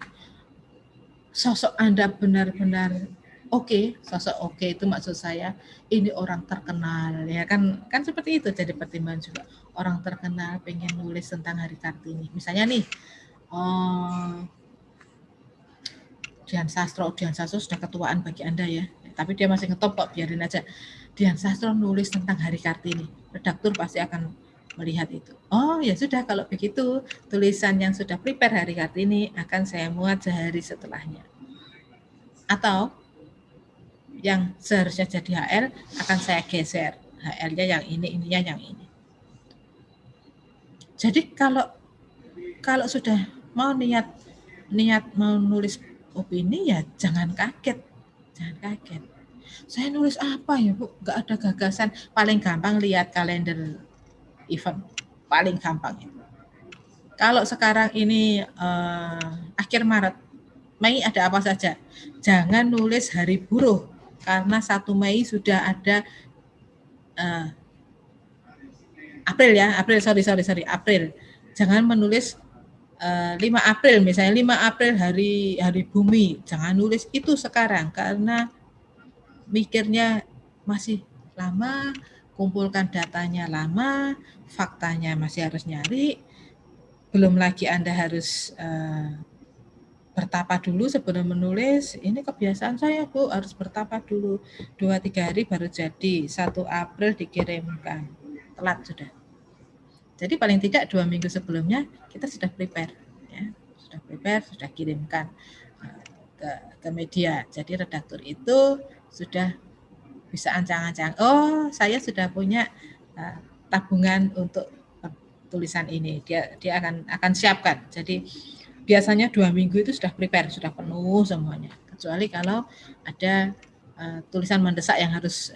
sosok Anda benar-benar oke, sosok oke itu maksud saya ini orang terkenal ya kan seperti itu, jadi pertimbangan juga. Orang terkenal pengen nulis tentang Hari Kartini. Misalnya nih, Dian Sastro sudah ketuaan bagi Anda ya, tapi dia masih ngetop kok, biarin aja. Dian Sastro nulis tentang Hari Kartini, redaktur pasti akan melihat itu. Oh ya sudah, kalau begitu tulisan yang sudah prepare Hari Kartini akan saya muat sehari setelahnya. Atau yang seharusnya jadi HL akan saya geser, HL-nya yang ini, ininya yang ini. Jadi kalau sudah mau niat mau nulis opini ya jangan kaget. Saya nulis apa ya Bu? Gak ada gagasan. Paling gampang lihat kalender event. Paling gampang itu. Kalau sekarang ini akhir Maret, Mei ada apa saja? Jangan nulis hari buruh. Karena 1 Mei sudah ada April. Jangan menulis 5 April misalnya, 5 April hari bumi, jangan nulis itu sekarang karena mikirnya masih lama, kumpulkan datanya lama, faktanya masih harus nyari, belum lagi Anda harus bertapa dulu sebelum menulis. Ini kebiasaan saya Bu, harus bertapa dulu 2-3 hari baru jadi, 1 April dikirimkan, telat sudah. Jadi paling tidak 2 minggu sebelumnya kita sudah prepare, ya. Sudah kirimkan ke media. Jadi redaktur itu sudah bisa ancang-ancang, oh saya sudah punya tabungan untuk tulisan ini. Dia akan siapkan. Jadi biasanya 2 minggu itu sudah prepare, sudah penuh semuanya. Kecuali kalau ada tulisan mendesak yang harus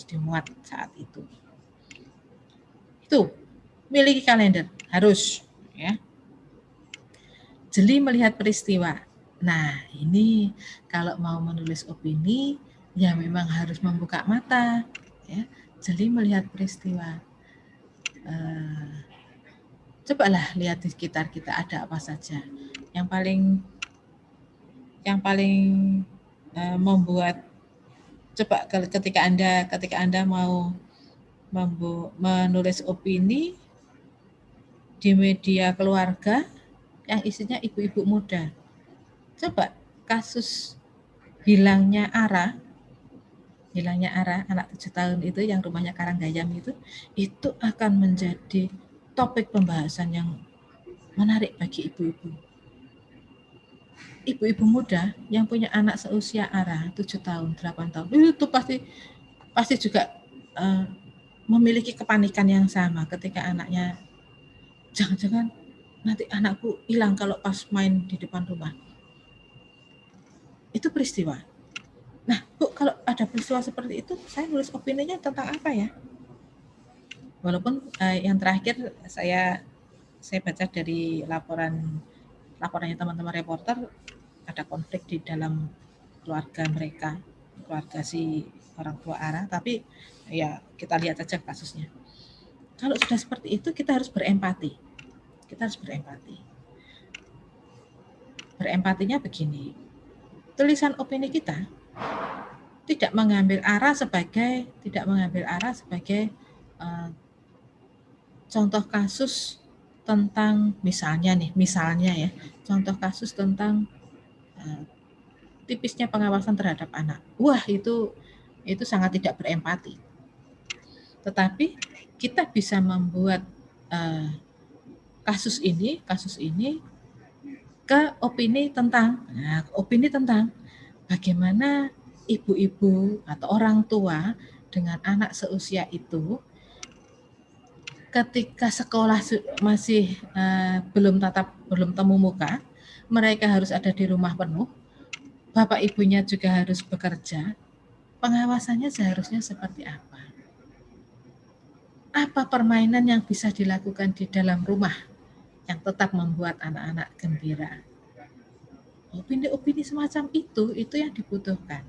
dimuat saat itu. Itu miliki kalender, harus ya. Jeli melihat peristiwa. Nah, ini kalau mau menulis opini ya memang harus membuka mata ya. Jeli melihat peristiwa. Cobalah lihat di sekitar kita ada apa saja. Yang paling membuat, coba ketika Anda mau menulis opini di media keluarga yang isinya ibu-ibu muda. Coba kasus hilangnya Ara, anak 7 tahun itu yang rumahnya Karanggayam itu akan menjadi topik pembahasan yang menarik bagi ibu-ibu. Ibu-ibu muda yang punya anak seusia Ara, 7 tahun, 8 tahun, itu pasti juga memiliki kepanikan yang sama ketika anaknya, jangan-jangan nanti anakku hilang kalau pas main di depan rumah. Itu peristiwa. Nah, Bu, kalau ada peristiwa seperti itu, saya nulis opininya tentang apa ya? Walaupun yang terakhir saya baca dari laporannya teman-teman reporter, ada konflik di dalam keluarga mereka, keluarga si orang tua ARA, tapi ya kita lihat aja kasusnya. Kalau sudah seperti itu kita harus berempati. Kita harus berempati. Berempatinya begini. Tulisan opini kita tidak mengambil arah sebagai contoh kasus tentang misalnya ya, contoh kasus tentang tipisnya pengawasan terhadap anak. Wah, itu sangat tidak berempati. Tetapi kita bisa membuat kasus ini ke opini tentang bagaimana ibu-ibu atau orang tua dengan anak seusia itu ketika sekolah masih belum temu muka, mereka harus ada di rumah penuh, bapak ibunya juga harus bekerja, pengawasannya seharusnya seperti apa? Apa permainan yang bisa dilakukan di dalam rumah yang tetap membuat anak-anak gembira? Opini-opini semacam itu yang dibutuhkan.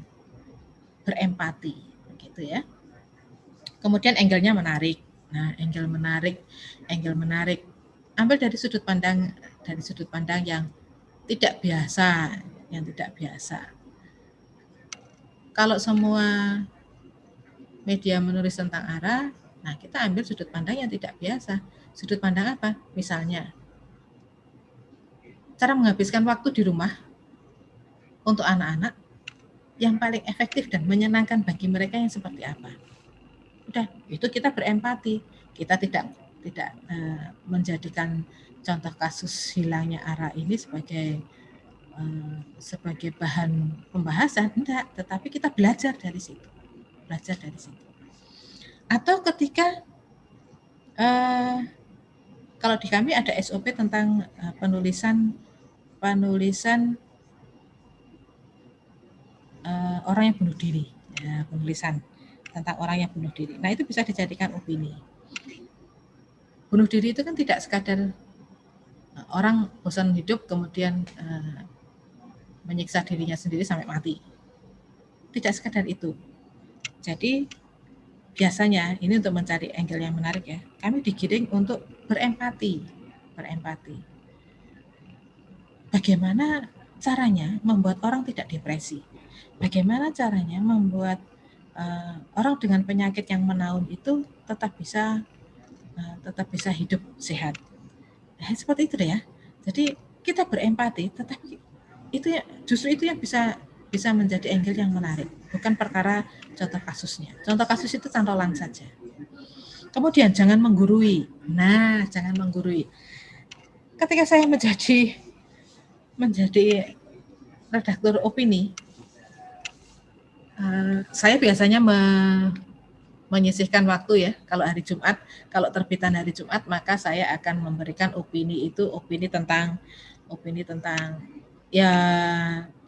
Berempati, begitu ya. Kemudian angle-nya menarik. Nah, angle menarik ambil dari sudut pandang yang tidak biasa, Kalau semua media menulis tentang ARA, nah kita ambil sudut pandang yang tidak biasa. Sudut pandang apa? Misalnya, cara menghabiskan waktu di rumah untuk anak-anak yang paling efektif dan menyenangkan bagi mereka yang seperti apa. Udah, itu kita berempati. Kita tidak menjadikan contoh kasus hilangnya ARA ini sebagai bahan pembahasan, enggak, tetapi kita belajar dari situ. Atau ketika kalau di kami ada SOP tentang penulisan orang yang bunuh diri, ya, penulisan tentang orang yang bunuh diri. Nah, itu bisa dijadikan opini. Bunuh diri itu kan tidak sekadar orang bosan hidup kemudian menyiksa dirinya sendiri sampai mati. Tidak sekadar itu. Jadi biasanya ini untuk mencari angle yang menarik ya, kami digiring untuk berempati. Bagaimana caranya membuat orang tidak depresi? Bagaimana caranya membuat orang dengan penyakit yang menaun itu tetap bisa hidup sehat? Nah, seperti itu ya. Jadi kita berempati, tetapi justru itu yang bisa menjadi angle yang menarik, bukan perkara contoh kasusnya. Contoh kasus itu cantolan saja. Kemudian jangan menggurui. Nah, jangan menggurui. Ketika saya menjadi redaktur opini, saya biasanya menyisihkan waktu ya. Kalau hari Jumat, kalau terbitan hari Jumat, maka saya akan memberikan opini tentang ya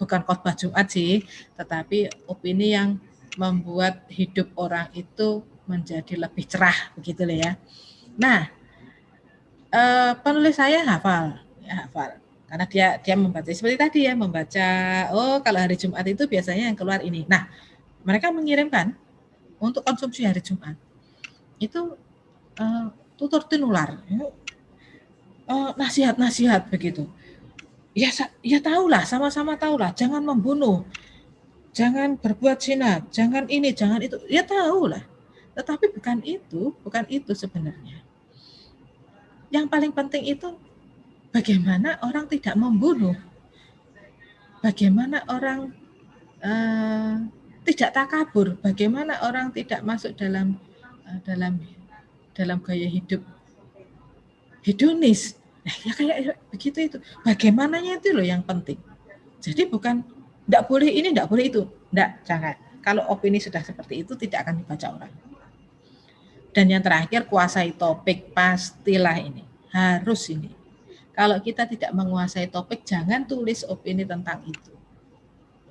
bukan khotbah Jumat sih, tetapi opini yang membuat hidup orang itu menjadi lebih cerah, begitu loh ya. Nah, penulis saya hafal, karena dia membaca seperti tadi ya, membaca, oh kalau hari Jumat itu biasanya yang keluar ini. Nah, mereka mengirimkan untuk konsumsi hari Jumat itu tutur tinular, nasihat begitu. Ya tahulah, sama-sama tahulah, jangan membunuh, jangan berbuat zina, jangan ini, jangan itu. Ya tahulah. Tetapi bukan itu sebenarnya. Yang paling penting itu bagaimana orang tidak membunuh, bagaimana orang tidak takabur, bagaimana orang tidak masuk dalam gaya hidup hedonis. Nah, ya kayak begitu itu. Bagaimananya itu loh yang penting. Jadi bukan enggak boleh ini, enggak boleh itu. Enggak, jangan. Kalau opini sudah seperti itu tidak akan dibaca orang. Dan yang terakhir, kuasai topik, pastilah ini. Harus ini. Kalau kita tidak menguasai topik, jangan tulis opini tentang itu.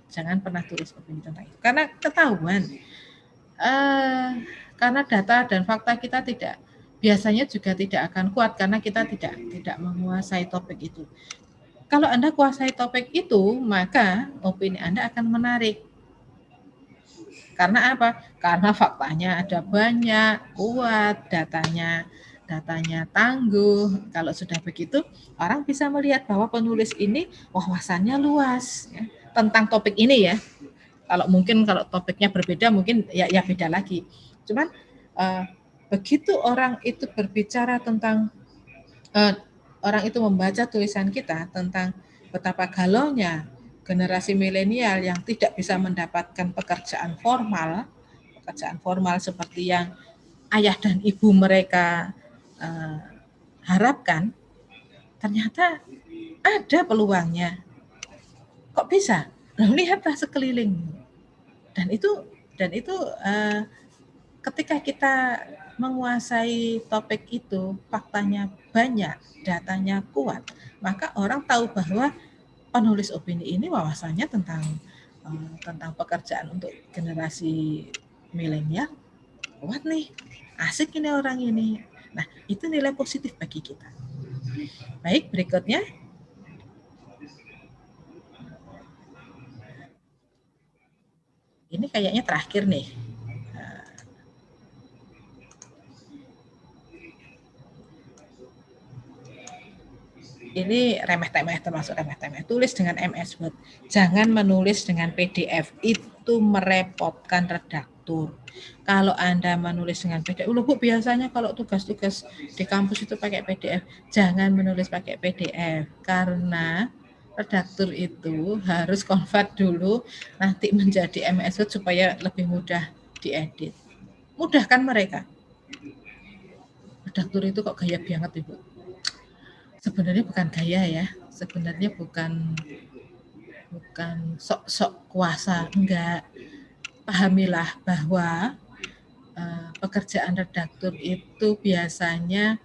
Jangan pernah tulis opini tentang itu. Karena ketahuan. Karena data dan fakta kita biasanya juga tidak akan kuat karena kita tidak menguasai topik itu. Kalau Anda kuasai topik itu, maka opini Anda akan menarik. Karena apa? Karena faktanya ada banyak, kuat, datanya tangguh. Kalau sudah begitu, orang bisa melihat bahwa penulis ini wawasannya luas ya, tentang topik ini ya. Kalau topiknya berbeda mungkin ya beda lagi. Cuman begitu orang itu berbicara tentang orang itu membaca tulisan kita tentang betapa galaunya generasi milenial yang tidak bisa mendapatkan pekerjaan formal seperti yang ayah dan ibu mereka harapkan, ternyata ada peluangnya. Kok bisa? Lihatlah sekeliling. Dan itu ketika kita menguasai topik itu, faktanya banyak, datanya kuat, maka orang tahu bahwa penulis opini ini wawasannya tentang pekerjaan untuk generasi milenial kuat nih, asik ini orang ini. Nah, itu nilai positif bagi kita. Baik, berikutnya. Ini kayaknya terakhir nih. Ini remeh-temeh, termasuk remeh-temeh. Tulis dengan MS Word. Jangan menulis dengan PDF. Itu merepotkan redaktur. Kalau Anda menulis dengan PDF, loh Bu, biasanya kalau tugas-tugas di kampus itu pakai PDF. Jangan menulis pakai PDF. Karena redaktur itu harus convert dulu, nanti menjadi MS Word supaya lebih mudah diedit. Mudahkan mereka. Redaktur itu kok gaya banget Ibu. Sebenarnya bukan gaya ya, sebenarnya bukan sok-sok kuasa, enggak. Pahamilah bahwa pekerjaan redaktur itu biasanya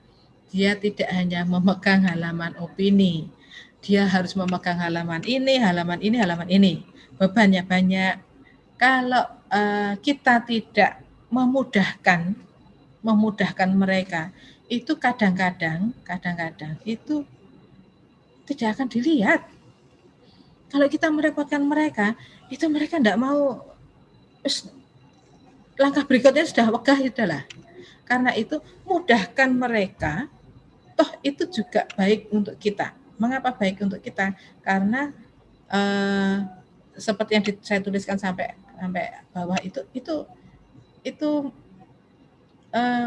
dia tidak hanya memegang halaman opini, dia harus memegang halaman ini, halaman ini, halaman ini. Bebannya banyak. Kalau kita tidak memudahkan mereka, itu kadang-kadang itu tidak akan dilihat. Kalau kita merepotkan mereka, itu mereka tidak mau. Langkah berikutnya sudah wegah itulah. Karena itu mudahkan mereka, toh itu juga baik untuk kita. Mengapa baik untuk kita? Karena seperti yang saya tuliskan sampai bawah itu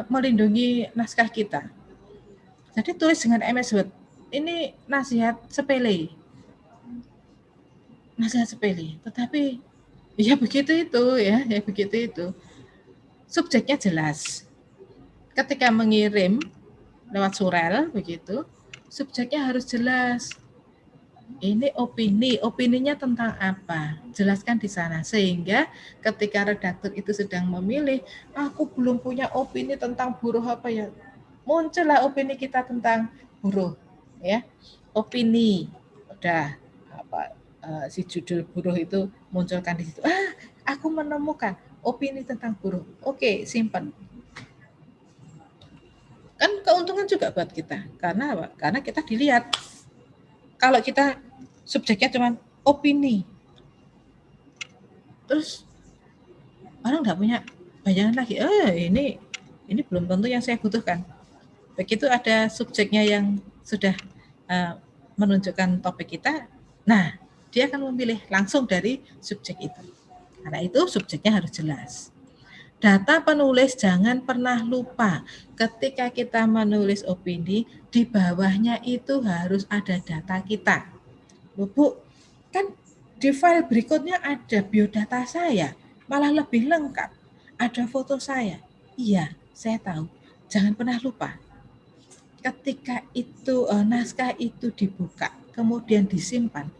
melindungi naskah kita. Jadi tulis dengan MS Word. Ini nasihat sepele, tetapi ya begitu itu. Subjeknya jelas. Ketika mengirim lewat surel begitu, subjeknya harus jelas. Ini opininya tentang apa? Jelaskan di sana sehingga ketika redaktur itu sedang memilih, aku belum punya opini tentang buruh apa ya, muncullah opini kita tentang buruh, ya. Opini, udah si judul buruh itu munculkan di situ. Aku menemukan opini tentang buruh. Oke, simpan. Kan keuntungan juga buat kita. Karena apa? Karena kita dilihat. Kalau kita subjeknya cuma opini, terus orang nggak punya bayangan lagi. Ini belum tentu yang saya butuhkan. Begitu ada subjeknya yang sudah menunjukkan topik kita, nah dia akan memilih langsung dari subjek itu. Karena itu subjeknya harus jelas. Data penulis jangan pernah lupa. Ketika kita menulis opini, di bawahnya itu harus ada data kita. Bu, kan di file berikutnya ada biodata saya, malah lebih lengkap. Ada foto saya. Iya, saya tahu. Jangan pernah lupa. Ketika itu naskah itu dibuka, kemudian disimpan,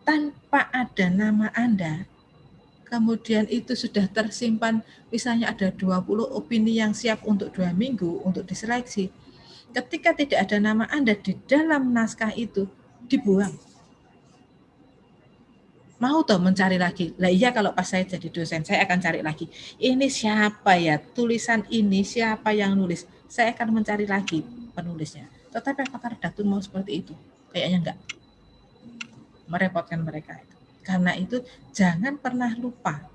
tanpa ada nama Anda, kemudian itu sudah tersimpan, misalnya ada 20 opini yang siap untuk 2 minggu untuk diseleksi. Ketika tidak ada nama Anda di dalam naskah itu, dibuang. Mau toh mencari lagi? Lah iya, kalau pas saya jadi dosen, saya akan cari lagi. Ini siapa ya? Tulisan ini siapa yang nulis? Saya akan mencari lagi penulisnya. Tetapi apakah redaktur mau seperti itu? Kayaknya enggak. Merepotkan mereka itu. Karena itu jangan pernah lupa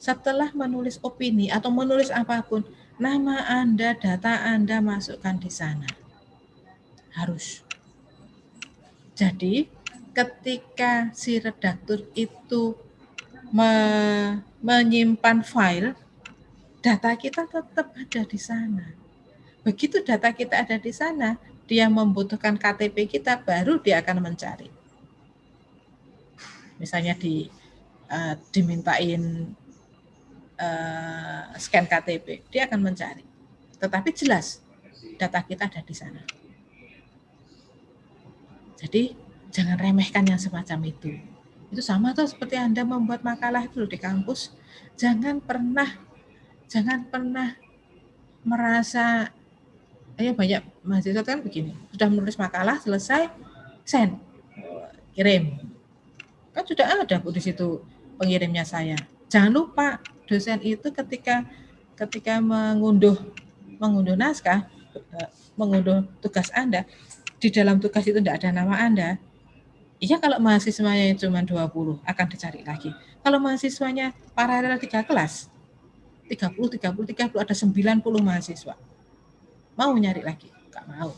setelah menulis opini atau menulis apapun, nama Anda, data Anda masukkan di sana. Harus. Jadi ketika si redaktur itu menyimpan file, data kita tetap ada di sana. Begitu data kita ada di sana, dia membutuhkan KTP kita, baru dia akan mencari. Misalnya dimintain scan KTP, dia akan mencari. Tetapi jelas data kita ada di sana. Jadi jangan remehkan yang semacam itu. Itu sama tuh seperti Anda membuat makalah dulu di kampus. Jangan pernah merasa, banyak mahasiswa kan begini, sudah menulis makalah selesai, send, kirim. Kan sudah ada di situ pengirimnya saya. Jangan lupa dosen itu ketika mengunduh naskah, mengunduh tugas Anda, di dalam tugas itu tidak ada nama Anda. Iya, kalau mahasiswanya cuma 20 akan dicari lagi. Kalau mahasiswanya paralel 3 kelas, 30 ada 90 mahasiswa. Mau nyari lagi? Enggak mau.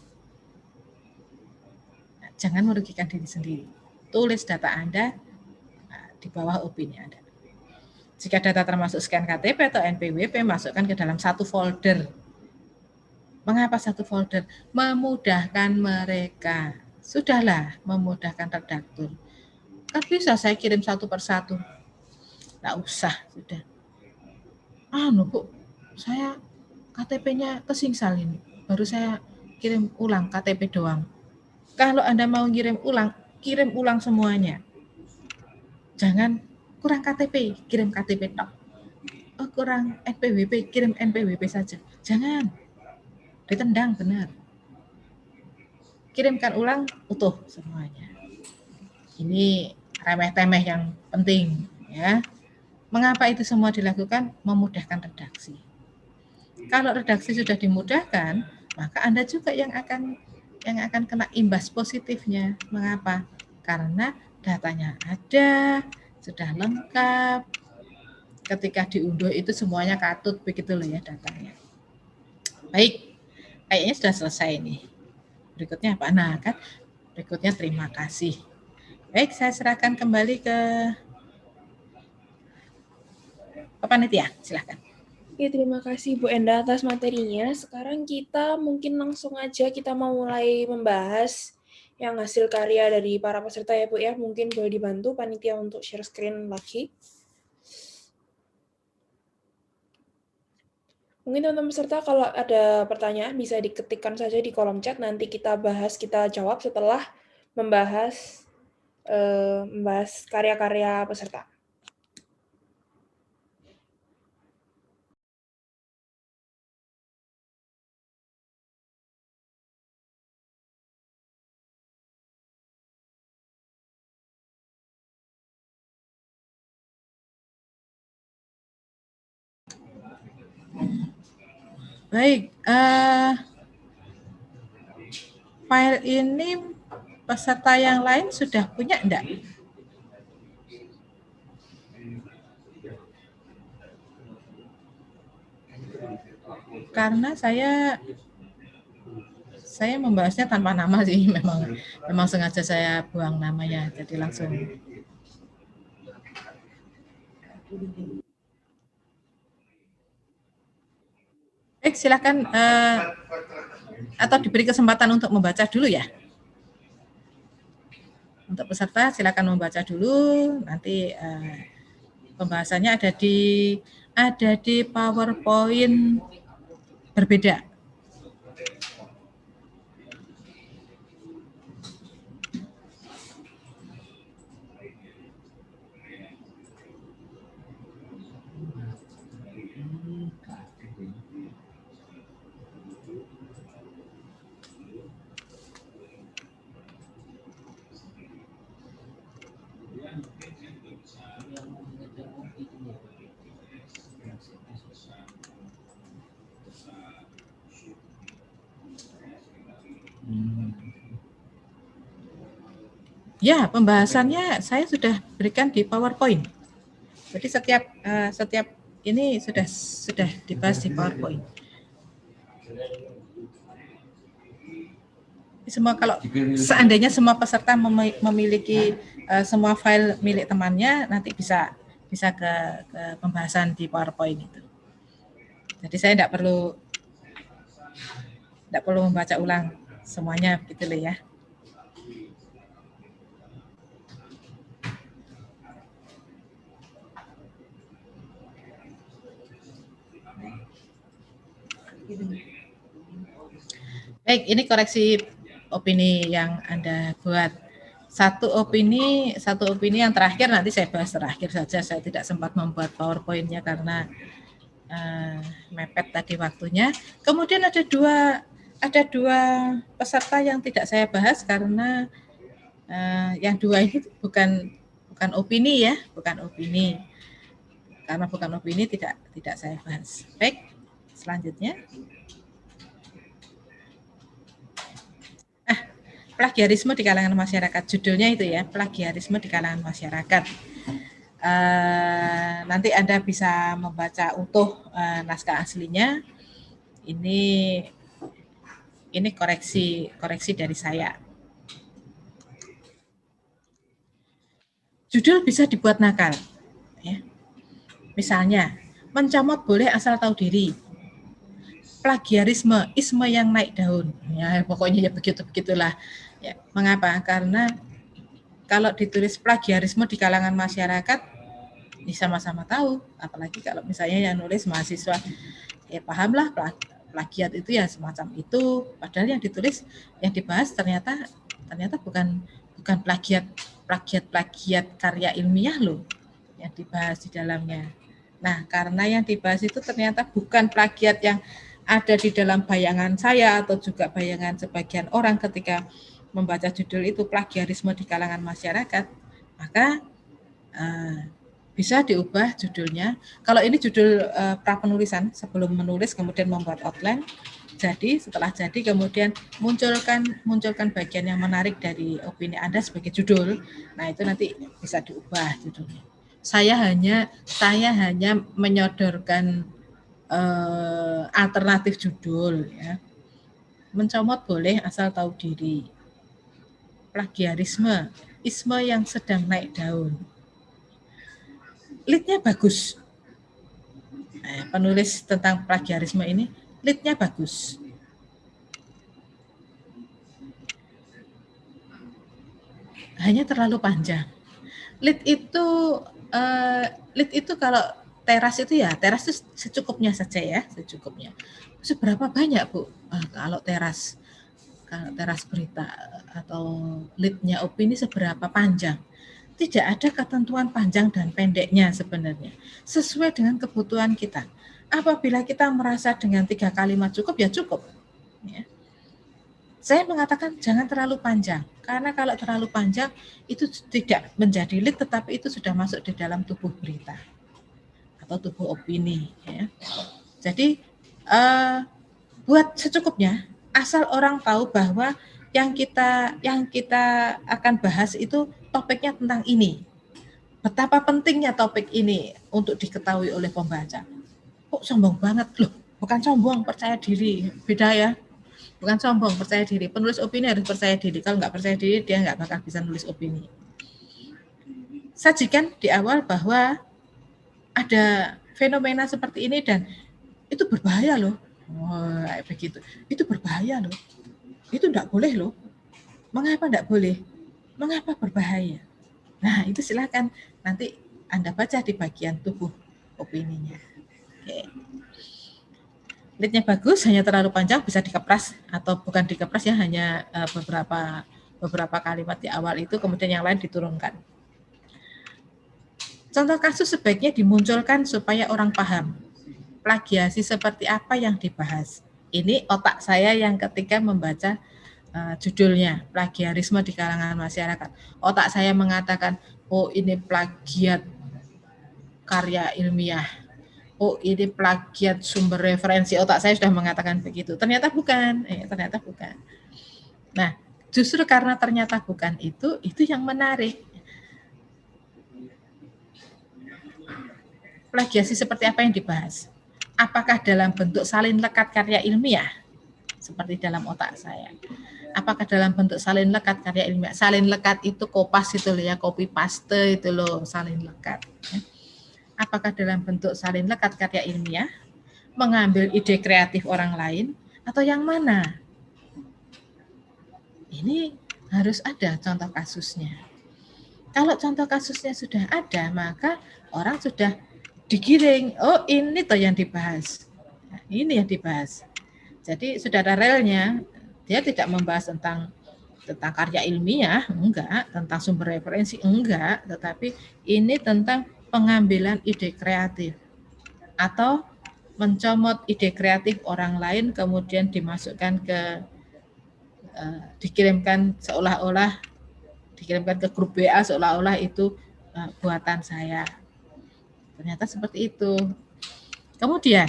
Nah, jangan merugikan diri sendiri. Tulis data Anda di bawah opini Anda. Jika data termasuk scan KTP atau NPWP, masukkan ke dalam satu folder. Mengapa satu folder? Memudahkan mereka. Sudahlah, memudahkan redaktur. Kan bisa saya kirim satu persatu. Nggak usah, sudah. Bu, saya KTP-nya kesingsal ini. Baru saya kirim ulang KTP doang. Kalau Anda mau kirim ulang semuanya. Jangan kurang KTP, kirim KTP tok. Kurang NPWP, kirim NPWP saja. Jangan. Ditendang benar. Kirimkan ulang utuh semuanya. Ini remeh-temeh yang penting, ya. Mengapa itu semua dilakukan? Memudahkan redaksi. Kalau redaksi sudah dimudahkan, maka Anda juga yang akan kena imbas positifnya. Mengapa? Karena datanya ada, sudah lengkap. Ketika diunduh itu semuanya katut, begitu loh ya datanya. Baik, kayaknya sudah selesai nih. Berikutnya apa? Nah, kan berikutnya terima kasih. Baik, saya serahkan kembali ke panitia. Silakan. Oke, terima kasih Bu Enda atas materinya. Sekarang kita mungkin langsung aja kita mau mulai membahas yang hasil karya dari para peserta ya Bu ya. Mungkin boleh dibantu panitia untuk share screen lagi. Mungkin teman-teman peserta kalau ada pertanyaan bisa diketikkan saja di kolom chat, nanti kita bahas, kita jawab setelah membahas karya-karya peserta. Baik, file ini peserta yang lain sudah punya enggak? Karena saya membahasnya tanpa nama sih, memang sengaja saya buang namanya, jadi langsung. Silakan atau diberi kesempatan untuk membaca dulu ya. Untuk peserta silakan membaca dulu, nanti pembahasannya ada di PowerPoint berbeda. Ya, pembahasannya saya sudah berikan di PowerPoint. Jadi setiap ini sudah dibahas di PowerPoint. Semua kalau seandainya semua peserta memiliki semua file milik temannya, nanti bisa ke pembahasan di PowerPoint itu. Jadi saya tidak perlu membaca ulang semuanya, begitu loh ya. Baik, ini koreksi opini yang Anda buat. Satu opini yang terakhir nanti saya bahas terakhir saja. Saya tidak sempat membuat PowerPoint-nya karena mepet tadi waktunya. Kemudian ada dua peserta yang tidak saya bahas karena yang dua ini bukan opini ya, bukan opini. Karena bukan opini tidak saya bahas. Baik, selanjutnya. Plagiarisme di kalangan masyarakat, judulnya itu ya, plagiarisme di kalangan masyarakat. Nanti Anda bisa membaca utuh naskah aslinya. Ini koreksi dari saya. Judul bisa dibuat nakal, ya. Misalnya, mencomot boleh asal tahu diri. Plagiarisme, isme yang naik daun. Ya, pokoknya ya begitulah. Ya, mengapa? Karena kalau ditulis plagiarisme di kalangan masyarakat, ya sama-sama tahu. Apalagi kalau misalnya yang nulis mahasiswa, ya pahamlah plagiat itu ya semacam itu. Padahal yang ditulis, yang dibahas ternyata bukan plagiat karya ilmiah loh yang dibahas di dalamnya. Nah, karena yang dibahas itu ternyata bukan plagiat yang ada di dalam bayangan saya atau juga bayangan sebagian orang ketika membaca judul itu, plagiarisme di kalangan masyarakat, maka bisa diubah judulnya. Kalau ini judul pra penulisan, sebelum menulis kemudian membuat outline, jadi setelah jadi kemudian munculkan bagian yang menarik dari opini Anda sebagai judul. Nah, itu nanti bisa diubah judulnya. Saya hanya menyodorkan alternatif judul ya. Mencomot boleh asal tahu diri. Plagiarisme, isme yang sedang naik daun. Lead-nya bagus. Penulis tentang plagiarisme ini lead-nya bagus. Hanya terlalu panjang. Lead itu kalau teras itu ya, teras itu secukupnya saja ya, secukupnya. Seberapa banyak Bu? Kalau teras berita atau lead-nya opini seberapa panjang? Tidak ada ketentuan panjang dan pendeknya sebenarnya. Sesuai dengan kebutuhan kita. Apabila kita merasa dengan 3 kalimat cukup, ya cukup. Ya. Saya mengatakan jangan terlalu panjang. Karena kalau terlalu panjang, itu tidak menjadi lead, tetapi itu sudah masuk di dalam tubuh berita. Atau tubuh opini. Ya. Jadi, buat secukupnya, asal orang tahu bahwa yang kita akan bahas itu topiknya tentang ini. Betapa pentingnya topik ini untuk diketahui oleh pembaca. Kok sombong banget loh? Bukan sombong, percaya diri. Beda ya. Bukan sombong, percaya diri. Penulis opini harus percaya diri. Kalau nggak percaya diri, dia nggak bakal bisa nulis opini. Sajikan di awal bahwa ada fenomena seperti ini dan itu berbahaya loh. Begitu. Itu berbahaya loh. Itu enggak boleh loh. Mengapa enggak boleh? Mengapa berbahaya? Nah, itu silakan nanti Anda baca di bagian tubuh opininya. Oke. Lead-nya bagus, hanya terlalu panjang, bisa dikepras atau bukan dikepras ya, hanya beberapa kalimat di awal itu, kemudian yang lain diturunkan. Contoh kasus sebaiknya dimunculkan supaya orang paham plagiasi seperti apa yang dibahas. Ini otak saya yang ketika membaca judulnya, plagiarisme di kalangan masyarakat. Otak saya mengatakan, oh ini plagiat karya ilmiah. Oh ini plagiat sumber referensi. Otak saya sudah mengatakan begitu. Ternyata bukan. Nah, Justru karena ternyata bukan itu yang menarik. Plagiasi seperti apa yang dibahas? Apakah dalam bentuk salin lekat karya ilmiah? Seperti dalam otak saya. Apakah dalam bentuk salin lekat karya ilmiah? Salin lekat itu kopas itu loh ya, copy paste itu loh salin lekat. Apakah dalam bentuk salin lekat karya ilmiah, mengambil ide kreatif orang lain, atau yang mana? Ini harus ada contoh kasusnya. Kalau contoh kasusnya sudah ada, maka orang sudah digiring, oh ini toh yang dibahas. Nah, ini yang dibahas. Jadi sudah ada relnya, dia tidak membahas tentang karya ilmiah, enggak, tentang sumber referensi, enggak, tetapi ini tentang pengambilan ide kreatif atau mencomot ide kreatif orang lain kemudian dimasukkan ke dikirimkan ke grup WA seolah-olah itu buatan saya. Ternyata seperti itu. Kemudian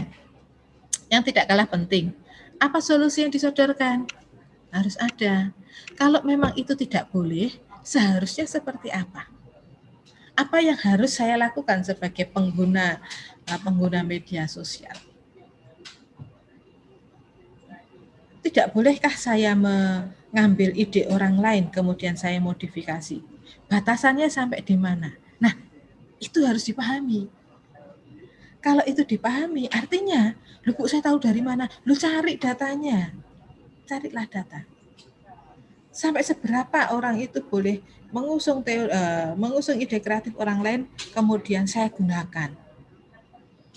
yang tidak kalah penting, apa solusi yang disodorkan? Harus ada. Kalau memang itu tidak boleh, seharusnya seperti apa? Apa yang harus saya lakukan sebagai pengguna media sosial? Tidak bolehkah saya mengambil ide orang lain kemudian saya modifikasi? Batasannya sampai di mana? Nah, itu harus dipahami. Kalau itu dipahami, artinya, loh Bu, saya tahu dari mana? Lu cari datanya. Carilah data. Sampai seberapa orang itu boleh mengusung ide kreatif orang lain, kemudian saya gunakan.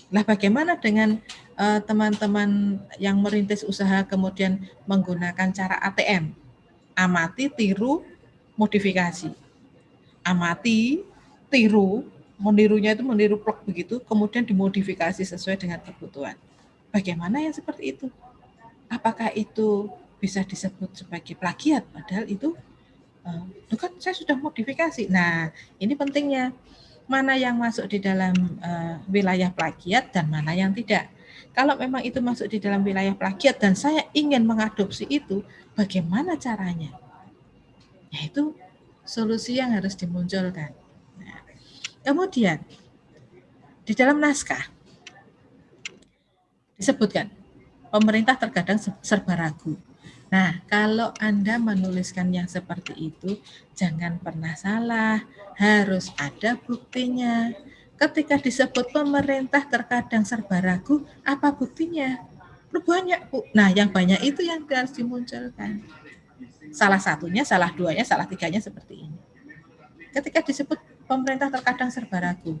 Nah, bagaimana dengan teman-teman yang merintis usaha kemudian menggunakan cara ATM? Amati, tiru, modifikasi. Amati, tiru, menirunya itu meniru plek begitu, kemudian dimodifikasi sesuai dengan kebutuhan. Bagaimana yang seperti itu? Apakah itu bisa disebut sebagai plagiat? Padahal itu kan saya sudah modifikasi. Nah, ini pentingnya. Mana yang masuk di dalam wilayah plagiat dan mana yang tidak. Kalau memang itu masuk di dalam wilayah plagiat dan saya ingin mengadopsi itu, bagaimana caranya? Yaitu solusi yang harus dimunculkan. Nah, kemudian di dalam naskah disebutkan pemerintah terkadang serba ragu. Nah, kalau Anda menuliskan yang seperti itu, jangan pernah salah, harus ada buktinya. Ketika disebut pemerintah terkadang serba ragu, apa buktinya? Banyak, Bu. Nah, yang banyak itu yang harus dimunculkan. Salah satunya, salah duanya, salah tiganya seperti ini. Ketika disebut pemerintah terkadang serba ragu,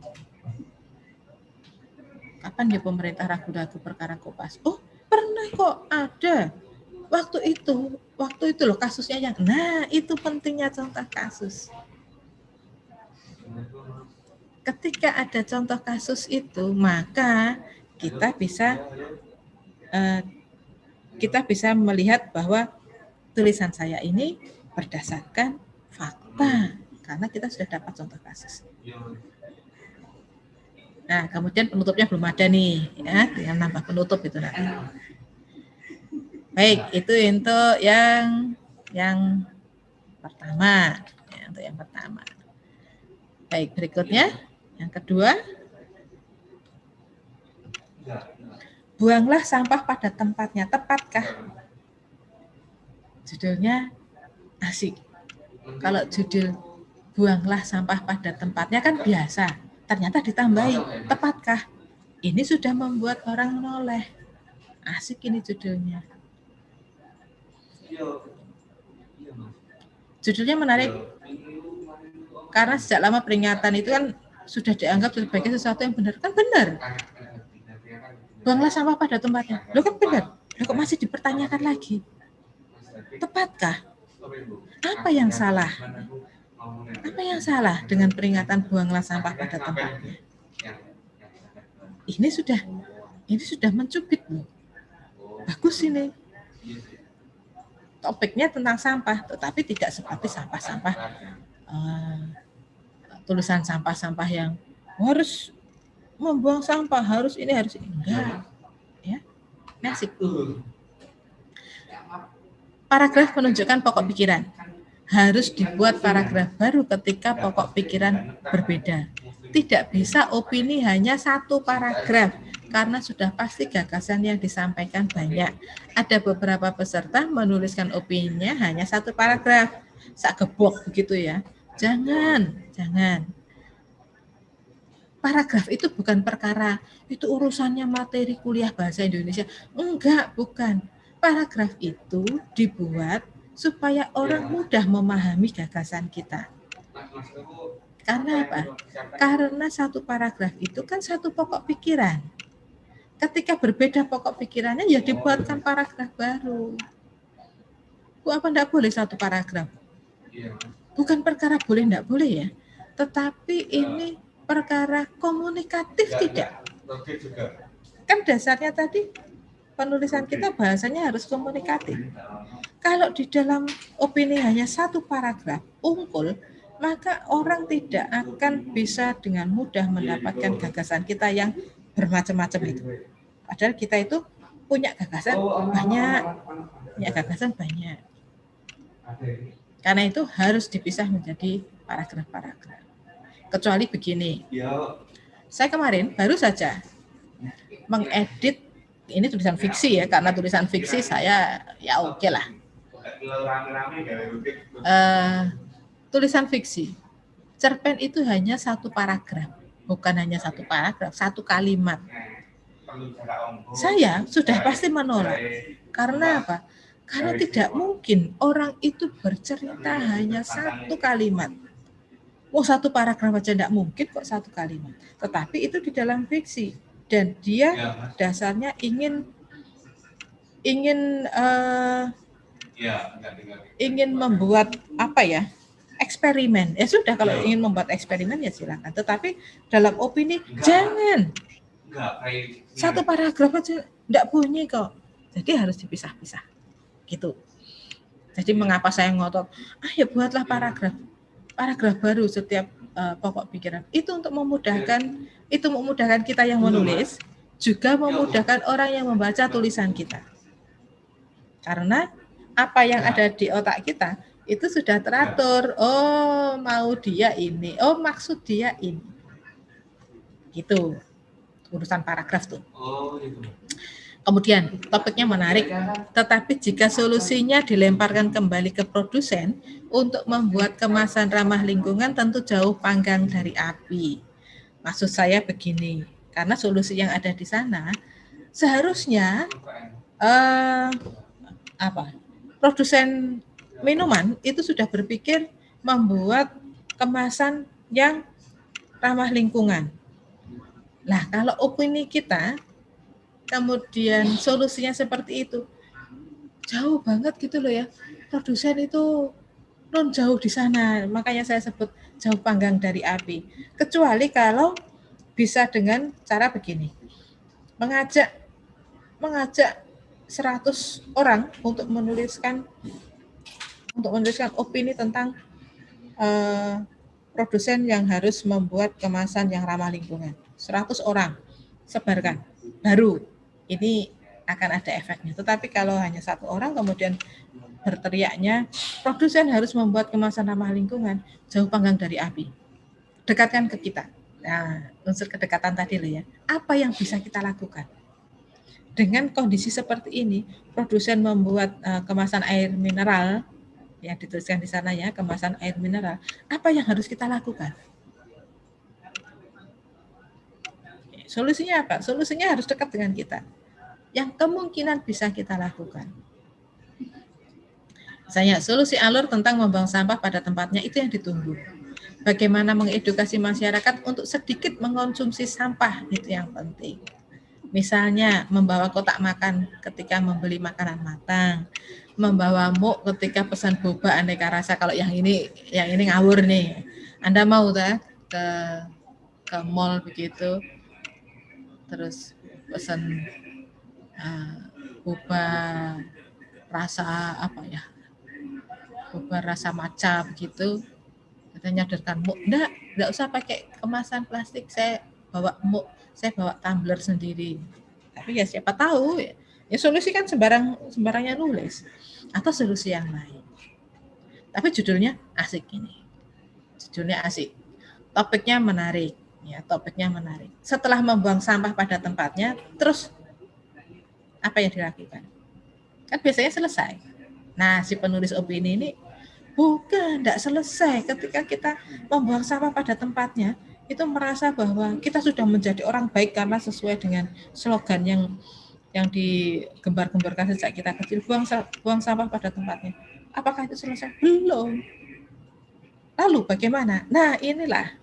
kapan ya pemerintah ragu-ragu perkara Kopas? Oh, pernah kok ada. Waktu itu loh kasusnya yang, nah itu pentingnya contoh kasus. Ketika ada contoh kasus itu, maka kita bisa melihat bahwa tulisan saya ini berdasarkan fakta, karena kita sudah dapat contoh kasus. Nah, kemudian penutupnya belum ada nih, ya, tinggal nambah penutup itu nanti. Baik, itu untuk yang pertama, ya, untuk yang pertama. Baik, berikutnya yang kedua. Buanglah sampah pada tempatnya, tepatkah? Judulnya asik. Kalau judul buanglah sampah pada tempatnya kan biasa, ternyata ditambahi, tepatkah? Ini sudah membuat orang menoleh. Asik ini judulnya. Judulnya menarik karena sejak lama peringatan itu kan sudah dianggap sebagai sesuatu yang benar. Kan benar. Buanglah sampah pada tempatnya. Loh kan benar. Loh kok masih dipertanyakan lagi? Tepatkah? Apa yang salah? Apa yang salah dengan peringatan buanglah sampah pada tempatnya? Ini sudah mencubit loh. Bagus ini. Topiknya tentang sampah, tetapi tidak seperti sampah-sampah tulisan sampah-sampah yang harus membuang sampah, harus ini, enggak, ya, asik. Paragraf menunjukkan pokok pikiran. Harus dibuat paragraf baru ketika pokok pikiran berbeda. Tidak bisa opini hanya satu paragraf, karena sudah pasti gagasan yang disampaikan banyak. Ada beberapa peserta menuliskan opininya hanya satu paragraf. Sagebok begitu ya. Jangan. Paragraf itu bukan perkara, itu urusannya materi kuliah bahasa Indonesia. Enggak, bukan. Paragraf itu dibuat supaya orang mudah memahami gagasan kita. Karena apa? Karena satu paragraf itu kan satu pokok pikiran. Ketika berbeda pokok pikirannya, ya dibuatkan paragraf baru. Bu, apa enggak boleh satu paragraf? Bukan perkara boleh enggak boleh ya, tetapi ini perkara komunikatif tidak. Kan dasarnya tadi penulisan kita bahasanya harus komunikatif. Kalau di dalam opini hanya satu paragraf unggul, maka orang tidak akan bisa dengan mudah mendapatkan gagasan kita yang bermacam-macam itu. Padahal kita itu punya gagasan banyak. Karena itu harus dipisah menjadi paragraf-paragraf. Kecuali begini, saya kemarin baru saja mengedit, ini tulisan fiksi ya, karena tulisan fiksi saya ya oke lah. Tulisan fiksi, cerpen itu hanya satu paragraf, bukan hanya satu paragraf, satu kalimat. Saya sudah pasti menolak. Karena apa? Karena tidak mungkin orang itu bercerita hanya satu kalimat. Satu paragraf aja tidak mungkin kok satu kalimat. Tetapi itu di dalam fiksi. Dan dia dasarnya ingin membuat apa ya, eksperimen. Ya sudah, kalau ingin membuat eksperimen ya silakan. Tetapi dalam opini jangan satu paragraf aja tidak bunyi kok. Jadi harus dipisah-pisah gitu. Jadi mengapa saya ngotot, ya buatlah paragraf baru setiap pokok pikiran. Itu untuk memudahkan kita yang menulis, juga memudahkan orang yang membaca tulisan kita. Karena apa yang ada di otak kita itu sudah teratur. Oh, mau dia ini. Oh, maksud dia ini. Gitu. Urusan paragraf tuh. Kemudian topiknya menarik, tetapi jika solusinya dilemparkan kembali ke produsen untuk membuat kemasan ramah lingkungan, tentu jauh panggang dari api. Maksud saya begini, karena solusi yang ada di sana seharusnya produsen minuman itu sudah berpikir membuat kemasan yang ramah lingkungan. Nah, kalau opini kita kemudian solusinya seperti itu, jauh banget gitu loh ya. Produsen itu jauh di sana, makanya saya sebut jauh panggang dari api. Kecuali kalau bisa dengan cara begini, mengajak 100 orang untuk menuliskan opini tentang produsen yang harus membuat kemasan yang ramah lingkungan. 100 orang sebarkan, baru ini akan ada efeknya. Tetapi kalau hanya satu orang kemudian berteriaknya produsen harus membuat kemasan ramah lingkungan, jauh panggang dari api. Dekatkan ke kita. Nah, unsur kedekatan tadi loh ya. Apa yang bisa kita lakukan? Dengan kondisi seperti ini, produsen membuat kemasan air mineral yang dituliskan di sana ya, kemasan air mineral. Apa yang harus kita lakukan? Solusinya apa? Solusinya harus dekat dengan kita. Yang kemungkinan bisa kita lakukan. Misalnya, solusi alur tentang membuang sampah pada tempatnya itu yang ditunggu. Bagaimana mengedukasi masyarakat untuk sedikit mengonsumsi sampah, itu yang penting. Misalnya, membawa kotak makan ketika membeli makanan matang, membawa muk ketika pesan boba aneka rasa. Kalau yang ini ngawur nih. Anda mau ke mall begitu, terus pesan boba rasa boba rasa matcha begitu, katanya nyodorkan muk. Enggak usah pakai kemasan plastik, saya bawa muk, saya bawa tumbler sendiri. Tapi ya siapa tahu Ya solusi kan sembarangnya nulis atau solusi yang lain. Tapi judulnya asik ini. Judulnya asik. Topiknya menarik, ya, topiknya menarik. Setelah membuang sampah pada tempatnya, terus apa yang dilakukan? Kan biasanya selesai. Nah, si penulis opini ini bukan, tidak selesai. Ketika kita membuang sampah pada tempatnya, itu merasa bahwa kita sudah menjadi orang baik karena sesuai dengan slogan yang digembar-gemborkan sejak kita kecil, buang sampah pada tempatnya. Apakah itu selesai? Belum. Lalu bagaimana? Nah, inilah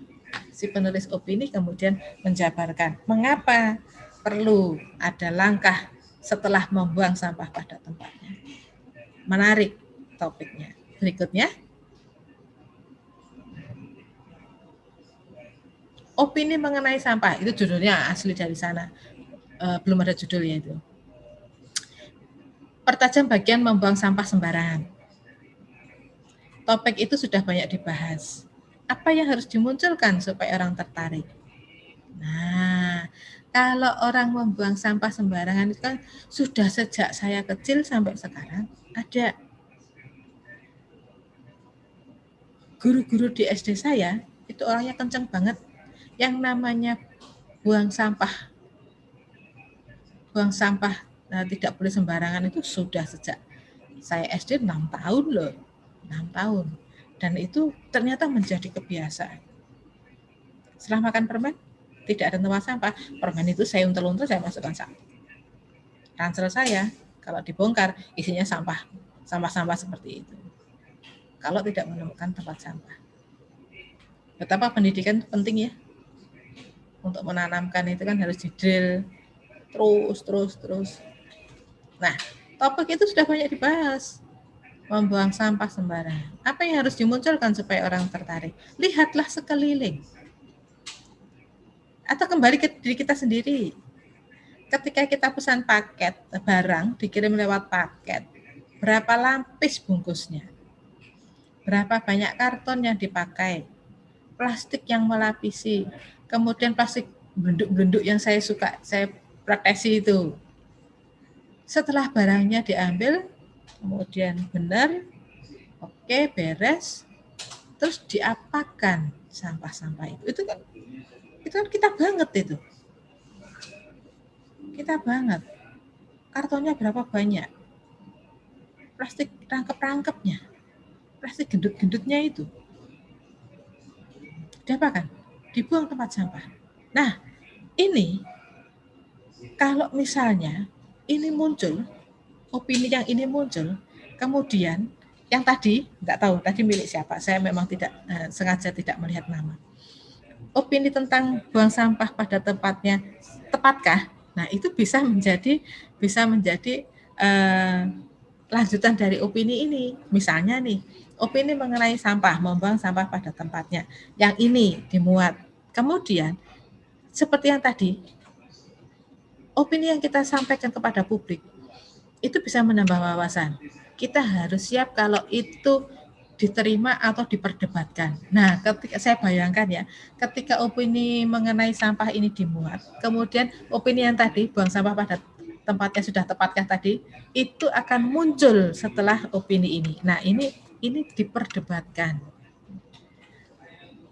si penulis opini kemudian menjabarkan mengapa perlu ada langkah setelah membuang sampah pada tempatnya. Menarik topiknya. Berikutnya, opini mengenai sampah. Itu judulnya asli dari sana. Belum ada judulnya itu. Pertajam bagian membuang sampah sembarangan. Topik itu sudah banyak dibahas. Apa yang harus dimunculkan supaya orang tertarik? Nah, kalau orang membuang sampah sembarangan itu kan sudah sejak saya kecil sampai sekarang ada. Guru-guru di SD saya itu orangnya kenceng banget. Yang namanya buang sampah tidak boleh sembarangan itu sudah sejak saya SD 6 tahun loh. 6 tahun. Dan itu ternyata menjadi kebiasaan. Setelah makan permen, tidak ada tempat sampah. Permen itu saya untel-untel, saya masukkan sampah. Ransel saya, kalau dibongkar, isinya sampah-sampah seperti itu. Kalau tidak menemukan tempat sampah. Betapa pendidikan itu penting ya. Untuk menanamkan itu kan harus didrill terus. Nah, topik itu sudah banyak dibahas. Membuang sampah sembarangan. Apa yang harus dimunculkan supaya orang tertarik? Lihatlah sekeliling. Atau kembali ke diri kita sendiri. Ketika kita pesan paket, barang dikirim lewat paket, berapa lapis bungkusnya? Berapa banyak karton yang dipakai? Plastik yang melapisi. Kemudian plastik belenduk-belenduk yang saya praktisi itu. Setelah barangnya diambil, kemudian benar, oke, beres, terus diapakan sampah-sampah itu. Itu kan kita banget itu. Kita banget. Kartonnya berapa banyak? Plastik rangkep-rangkepnya. Plastik gendut-gendutnya itu. Diapakan? Dibuang tempat sampah. Nah, ini kalau misalnya ini muncul, opini yang ini muncul, kemudian yang tadi, nggak tahu tadi milik siapa, saya memang sengaja tidak melihat nama. Opini tentang buang sampah pada tempatnya, tepatkah? Nah, itu bisa menjadi lanjutan dari opini ini. Misalnya nih, opini mengenai sampah, membuang sampah pada tempatnya. Yang ini dimuat. Kemudian, seperti yang tadi, opini yang kita sampaikan kepada publik, itu bisa menambah wawasan. Kita harus siap kalau itu diterima atau diperdebatkan. Nah, ketika saya bayangkan ya, ketika opini mengenai sampah ini dimuat, kemudian opini yang tadi buang sampah pada tempatnya sudah tepatkah tadi, itu akan muncul setelah opini ini. Nah, ini diperdebatkan.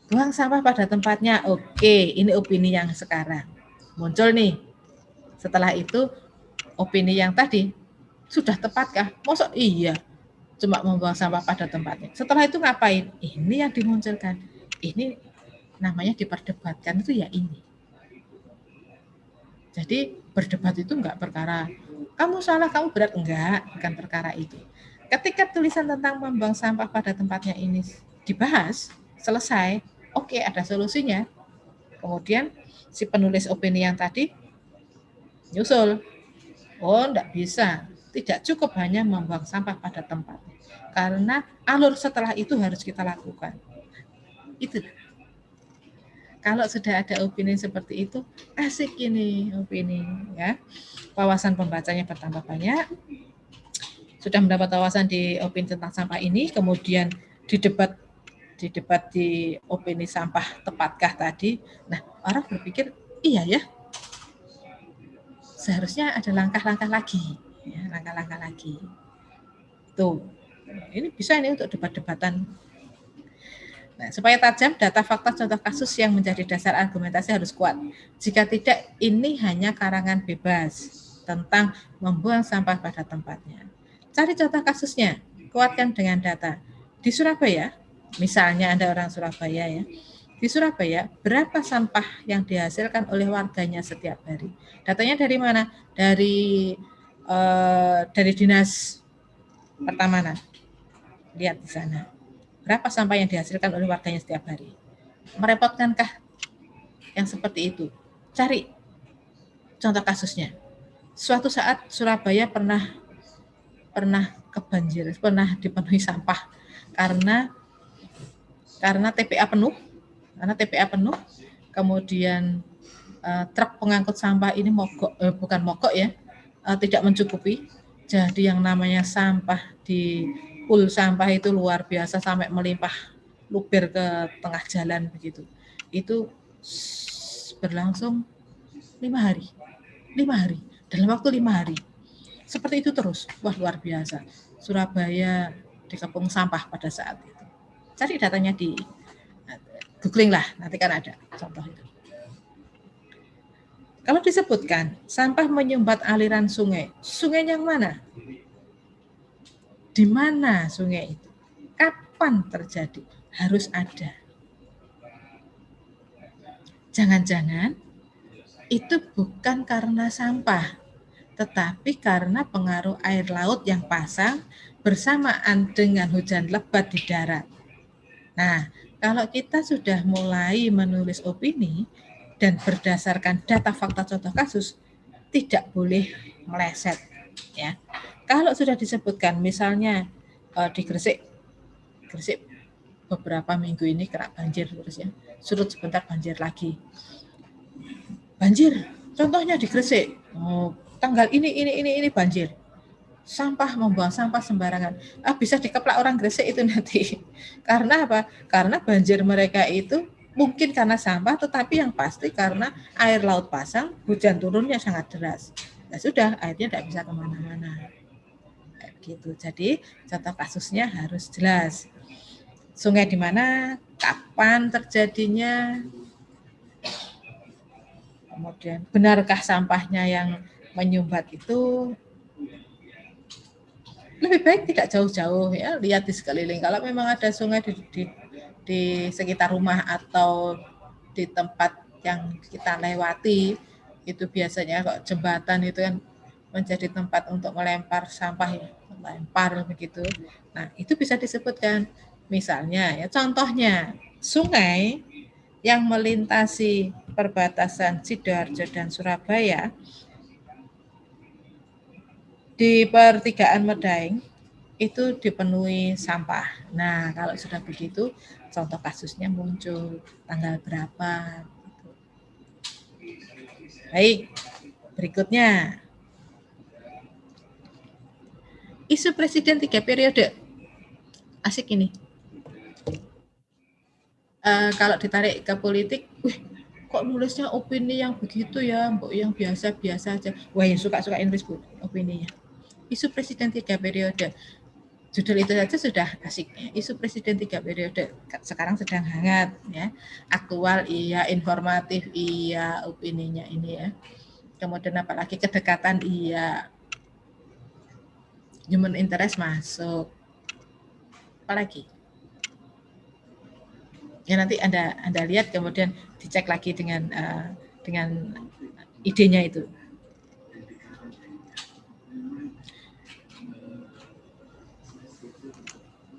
Buang sampah pada tempatnya, oke, ini opini yang sekarang. Muncul nih. Setelah itu, opini yang tadi, sudah tepatkah? Masa iya? Cuma membuang sampah pada tempatnya. Setelah itu ngapain? Ini yang dimunculkan. Ini namanya diperdebatkan itu ya ini. Jadi berdebat itu enggak perkara kamu salah, kamu berat, enggak, bukan perkara itu. Ketika tulisan tentang membuang sampah pada tempatnya ini dibahas, selesai, oke, ada solusinya. Kemudian si penulis opini yang tadi nyusul, oh enggak bisa, tidak cukup hanya membuang sampah pada tempatnya. Karena alur setelah itu harus kita lakukan. Itu. Kalau sudah ada opini seperti itu, asik ini opini ya. Wawasan pembacanya bertambah banyak. Sudah mendapat wawasan di opini tentang sampah ini, kemudian didebat di opini sampah tepatkah tadi. Nah, orang berpikir, iya ya. Seharusnya ada langkah-langkah lagi. ya, langkah-langkah lagi. Tuh, ini bisa ini untuk debat-debatan. Nah, supaya tajam, data fakta contoh kasus yang menjadi dasar argumentasi harus kuat. Jika tidak, ini hanya karangan bebas tentang membuang sampah pada tempatnya. Cari contoh kasusnya, kuatkan dengan data. Di Surabaya, misalnya Anda orang Surabaya ya, di Surabaya berapa sampah yang dihasilkan oleh warganya setiap hari? Datanya dari mana? Dari Dinas Pertamanan. Lihat di sana. Berapa sampah yang dihasilkan oleh warganya setiap hari? Merepotkankah yang seperti itu? Cari contoh kasusnya. Suatu saat Surabaya pernah kebanjir, pernah dipenuhi sampah karena TPA penuh, kemudian truk pengangkut sampah ini tidak mencukupi. Jadi yang namanya sampah di pool sampah itu luar biasa sampai melimpah luber ke tengah jalan begitu. Itu berlangsung 5 hari. Dalam waktu 5 hari. Seperti itu terus. Wah, luar biasa. Surabaya dikepung sampah pada saat itu. Cari datanya di googling lah, nanti kan ada contoh itu. Kalau disebutkan sampah menyumbat aliran sungai, sungai yang mana? Di mana sungai itu? Kapan terjadi? Harus ada. Jangan-jangan itu bukan karena sampah, tetapi karena pengaruh air laut yang pasang bersamaan dengan hujan lebat di darat. Nah, kalau kita sudah mulai menulis opini dan berdasarkan data fakta contoh kasus, tidak boleh meleset. Ya, kalau sudah disebutkan, misalnya di Gresik beberapa minggu ini kena banjir terus ya, surut sebentar banjir lagi. Banjir, contohnya di Gresik, tanggal ini banjir. Sampah, membuang sampah sembarangan. Bisa dikeplak orang Gresik itu nanti. Karena apa? Karena banjir mereka itu mungkin karena sampah, tetapi yang pasti karena air laut pasang, hujan turunnya sangat deras. Ya sudah, airnya tidak bisa kemana-mana. Gitu. Jadi contoh kasusnya harus jelas. Sungai di mana, kapan terjadinya, kemudian benarkah sampahnya yang menyumbat itu. Lebih baik tidak jauh-jauh ya, lihat di sekeliling. Kalau memang ada sungai di sekitar rumah atau di tempat yang kita lewati, itu biasanya kok jembatan itu kan menjadi tempat untuk melempar sampah ya, melempar begitu. Nah, itu bisa disebutkan. Misalnya ya, contohnya sungai yang melintasi perbatasan Sidoarjo dan Surabaya di pertigaan Medaeng itu dipenuhi sampah. Nah, kalau sudah begitu, contoh kasusnya muncul tanggal berapa. Baik, berikutnya. Isu presiden 3 periode. Asik ini. Kalau ditarik ke politik, kok nulisnya opini yang begitu ya, mbok yang biasa-biasa aja. Wah, yang suka-suka Inggris Bu, opininya. Isu presiden 3 periode. Judul itu saja sudah asik. Isu presiden 3 periode sekarang sedang hangat ya. Aktual iya, informatif iya, opininya ini ya. Kemudian apalagi kedekatan iya. Human interest masuk. Apalagi? Ya nanti Anda lihat kemudian dicek lagi dengan idenya itu.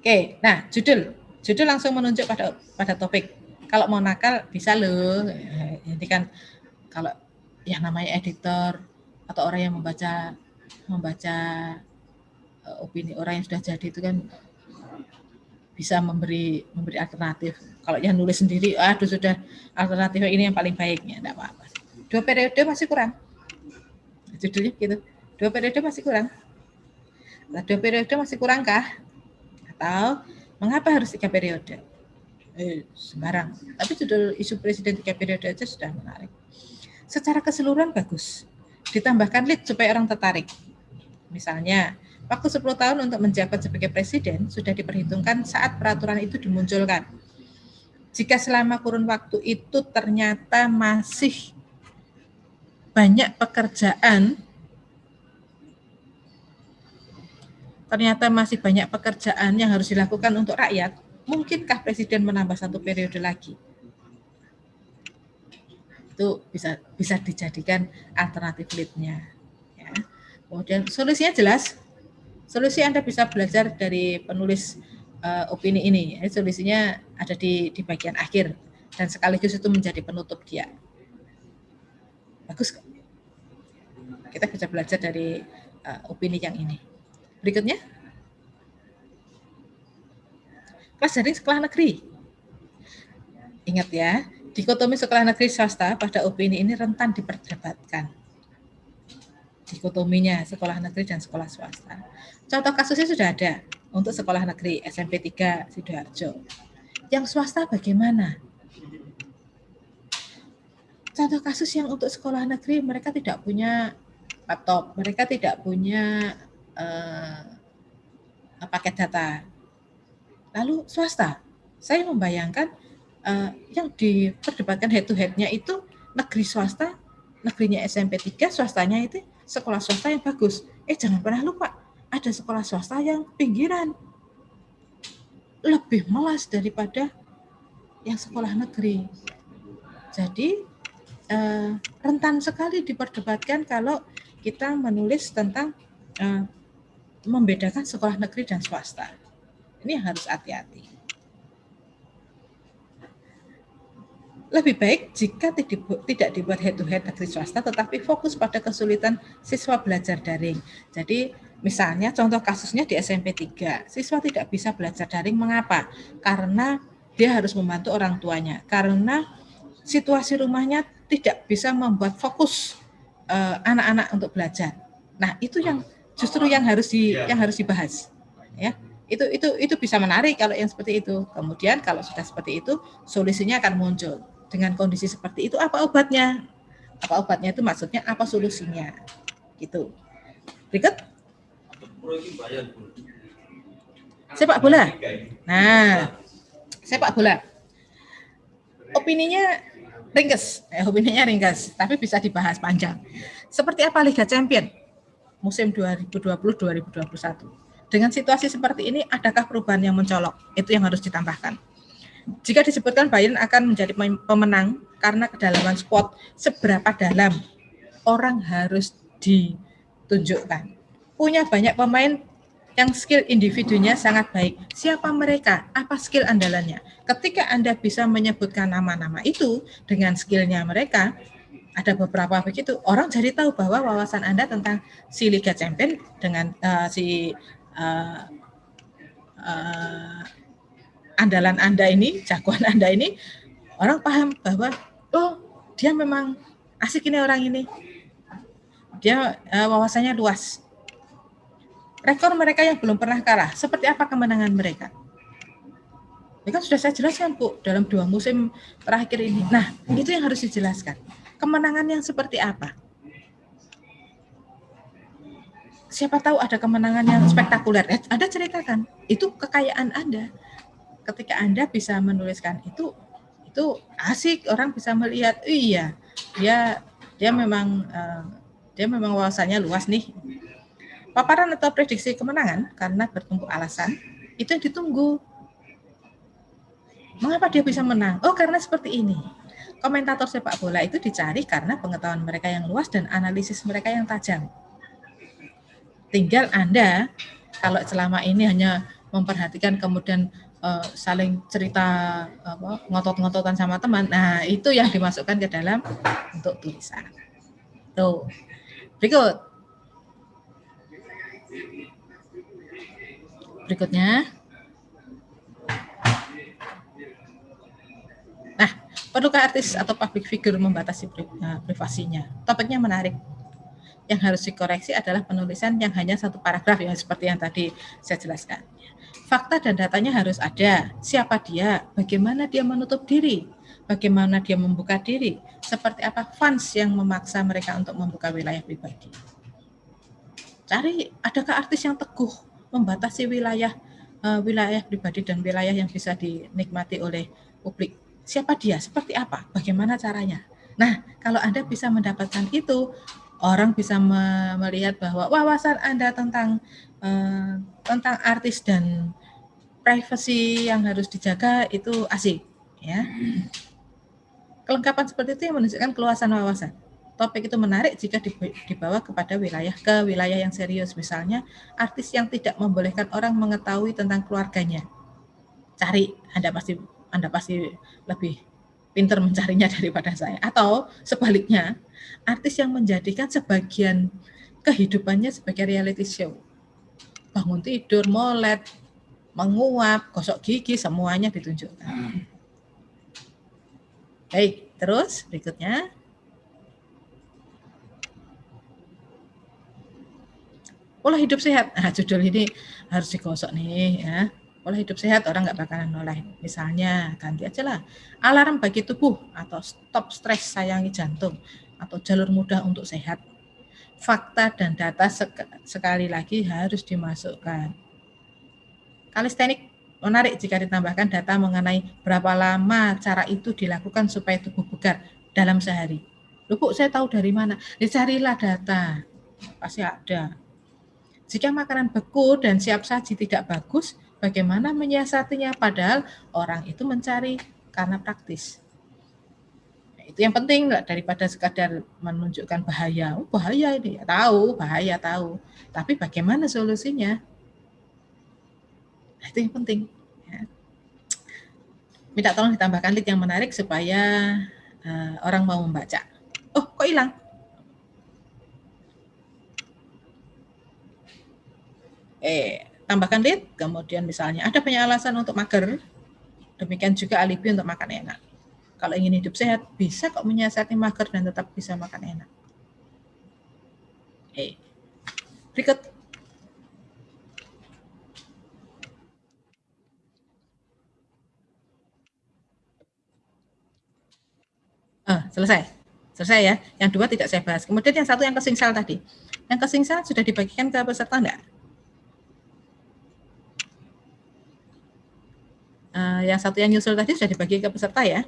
Oke, nah judul langsung menunjuk pada topik. Kalau mau nakal bisa loh. Jadi kan kalau yang namanya editor atau orang yang membaca opini orang yang sudah jadi itu kan bisa memberi alternatif. Kalau yang nulis sendiri, aduh sudah alternatifnya ini yang paling baiknya, enggak apa-apa. 2 periode masih kurang. Judulnya gitu. 2 periode masih kurang. Nah, 2 periode masih kurangkah? Atau mengapa harus 3 periode? Sembarang. Tapi judul isu presiden 3 periode aja sudah menarik. Secara keseluruhan bagus. Ditambahkan lead supaya orang tertarik. Misalnya, waktu 10 tahun untuk menjabat sebagai presiden sudah diperhitungkan saat peraturan itu dimunculkan. Jika selama kurun waktu itu ternyata masih banyak pekerjaan, yang harus dilakukan untuk rakyat, mungkinkah presiden menambah 1 periode lagi? Itu bisa dijadikan alternatif lead-nya. Ya. Kemudian solusinya jelas. Solusi Anda bisa belajar dari penulis opini ini. Solusinya ada di bagian akhir dan sekaligus itu menjadi penutup dia. Bagus. Kita bisa belajar dari opini yang ini. Berikutnya, kelas daring sekolah negeri. Ingat ya, dikotomi sekolah negeri swasta pada opini ini rentan diperdebatkan. Dikotominya sekolah negeri dan sekolah swasta. Contoh kasusnya sudah ada untuk sekolah negeri SMP 3 Sidoarjo. Yang swasta bagaimana? Contoh kasus yang untuk sekolah negeri mereka tidak punya laptop, mereka tidak punya paket data. Lalu swasta, saya membayangkan yang diperdebatkan head to head-nya itu negeri swasta, negerinya SMP 3, swastanya itu sekolah swasta yang bagus. Jangan pernah lupa, ada sekolah swasta yang pinggiran. Lebih melas daripada yang sekolah negeri. Jadi, rentan sekali diperdebatkan kalau kita menulis tentang membedakan sekolah negeri dan swasta. Ini yang harus hati-hati. Lebih baik jika tidak dibuat head-to-head negeri swasta, tetapi fokus pada kesulitan siswa belajar daring. Jadi, misalnya contoh kasusnya di SMP 3, siswa tidak bisa belajar daring. Mengapa? Karena dia harus membantu orang tuanya. Karena situasi rumahnya tidak bisa membuat fokus anak-anak untuk belajar. Nah, itu yang justru yang harus dibahas. Ya. Itu bisa menarik kalau yang seperti itu. Kemudian kalau sudah seperti itu, solusinya akan muncul. Dengan kondisi seperti itu, apa obatnya? Apa obatnya itu maksudnya apa solusinya? Gitu. Berikut. Sepak bola. Nah, sepak bola. Opininya ringkas, tapi bisa dibahas panjang. Seperti apa Liga Champion musim 2020-2021? Dengan situasi seperti ini, adakah perubahan yang mencolok? Itu yang harus ditambahkan. Jika disebutkan Bayern akan menjadi pemenang karena kedalaman squad, seberapa dalam orang harus ditunjukkan. Punya banyak pemain yang skill individunya sangat baik. Siapa mereka? Apa skill andalannya? Ketika Anda bisa menyebutkan nama-nama itu dengan skillnya mereka, ada beberapa begitu, orang jadi tahu bahwa wawasan Anda tentang si Liga Champion dengan andalan Anda ini, jagoan Anda ini, orang paham bahwa dia memang asik ini orang ini. Dia wawasannya luas. Rekor mereka yang belum pernah kalah, seperti apa kemenangan mereka? Ini kan sudah saya jelaskan, Bu, dalam 2 musim terakhir ini. Nah, itu yang harus dijelaskan. Kemenangan yang seperti apa? Siapa tahu ada kemenangan yang spektakuler. Anda ceritakan, itu kekayaan Anda. Ketika Anda bisa menuliskan itu asik, orang bisa melihat, iya, dia memang wawasannya luas nih. Paparan atau prediksi kemenangan karena bertumpuk alasan, itu yang ditunggu. Mengapa dia bisa menang? Karena seperti ini. Komentator sepak bola itu dicari karena pengetahuan mereka yang luas dan analisis mereka yang tajam. Tinggal Anda, kalau selama ini hanya memperhatikan kemudian saling cerita ngotot-ngototan sama teman, nah itu yang dimasukkan ke dalam untuk tulisan. Tuh, berikutnya. Nah, perlukah artis atau public figure membatasi privasinya? Topiknya menarik. Yang harus dikoreksi adalah penulisan yang hanya 1 paragraf, ya seperti yang tadi saya jelaskan. Fakta dan datanya harus ada. Siapa dia? Bagaimana dia menutup diri? Bagaimana dia membuka diri? Seperti apa fans yang memaksa mereka untuk membuka wilayah pribadi? Cari adakah artis yang teguh membatasi wilayah pribadi dan wilayah yang bisa dinikmati oleh publik. Siapa dia? Seperti apa? Bagaimana caranya? Nah, kalau Anda bisa mendapatkan itu, orang bisa melihat bahwa wawasan Anda tentang artis dan privasi yang harus dijaga itu asik, ya. Kelengkapan seperti itu yang menunjukkan keluasan wawasan. Topik itu menarik jika dibawa kepada wilayah yang serius. Misalnya, artis yang tidak membolehkan orang mengetahui tentang keluarganya. Cari, Anda pasti lebih pintar mencarinya daripada saya. Atau sebaliknya, artis yang menjadikan sebagian kehidupannya sebagai reality show. Bangun tidur, molet, menguap, gosok gigi, semuanya ditunjukkan. Baik, terus berikutnya. Pola hidup sehat. Nah, judul ini harus digosok nih ya. Pola hidup sehat orang nggak bakalan noleh. Misalnya ganti aja lah alarm bagi tubuh atau stop stres sayangi jantung atau jalur mudah untuk sehat. Fakta dan data sekali lagi harus dimasukkan. Kalistenik menarik jika ditambahkan data mengenai berapa lama cara itu dilakukan supaya tubuh bugar dalam sehari. Loh, Bu, saya tahu dari mana? Dicarilah data. Pasti ada. Jika makanan beku dan siap saji tidak bagus, bagaimana menyiasatinya? Padahal orang itu mencari karena praktis. Nah, itu yang penting daripada sekadar menunjukkan bahaya. Oh, bahaya ini, tahu, bahaya tahu. Tapi bagaimana solusinya? Nah, itu yang penting. Ya. Minta tolong ditambahkan lead yang menarik supaya orang mau membaca. Oh, kok hilang? Tambahkan lead, kemudian misalnya ada banyak alasan untuk mager, demikian juga alibi untuk makan enak. Kalau ingin hidup sehat, bisa kok menyiasati mager dan tetap bisa makan enak. Berikut. Selesai. Selesai ya. Yang dua tidak saya bahas. Kemudian yang satu yang kesingsal tadi. Yang kesingsal sudah dibagikan ke peserta enggak? Yang satu yang nyusul tadi sudah dibagi ke peserta ya.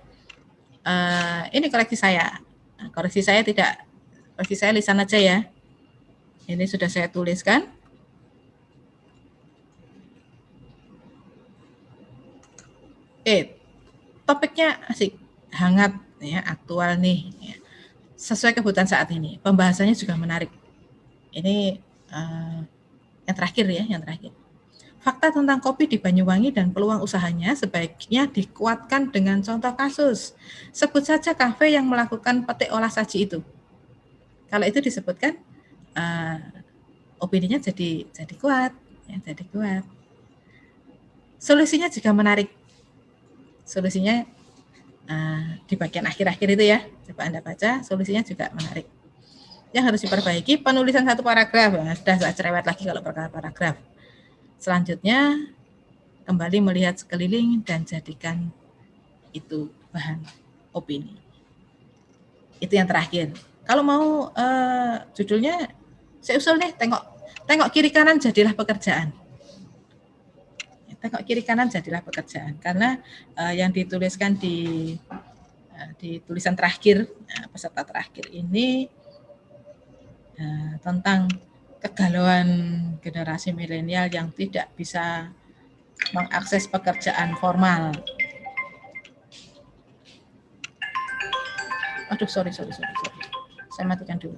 Ini koreksi saya. Koreksi saya lisan aja ya. Ini sudah saya tuliskan. Topiknya asik, hangat ya, aktual nih. Ya. Sesuai kebutuhan saat ini. Pembahasannya juga menarik. Ini yang terakhir ya, yang terakhir. Fakta tentang kopi di Banyuwangi dan peluang usahanya sebaiknya dikuatkan dengan contoh kasus. Sebut saja kafe yang melakukan petik olah saji itu. Kalau itu disebutkan, opininya jadi kuat, ya, jadi kuat. Solusinya juga menarik. Solusinya di bagian akhir-akhir itu ya, coba Anda baca, solusinya juga menarik. Yang harus diperbaiki, penulisan satu paragraf. Nah, sudah saya cerewet lagi kalau paragraf. Selanjutnya, kembali melihat sekeliling dan jadikan itu bahan opini. Itu yang terakhir. Kalau mau judulnya, saya usul nih, tengok kiri kanan jadilah pekerjaan. Tengok kiri kanan jadilah pekerjaan. Karena yang dituliskan di tulisan terakhir, peserta terakhir ini tentang kegalauan generasi milenial yang tidak bisa mengakses pekerjaan formal. Aduh, sorry. Saya matikan dulu.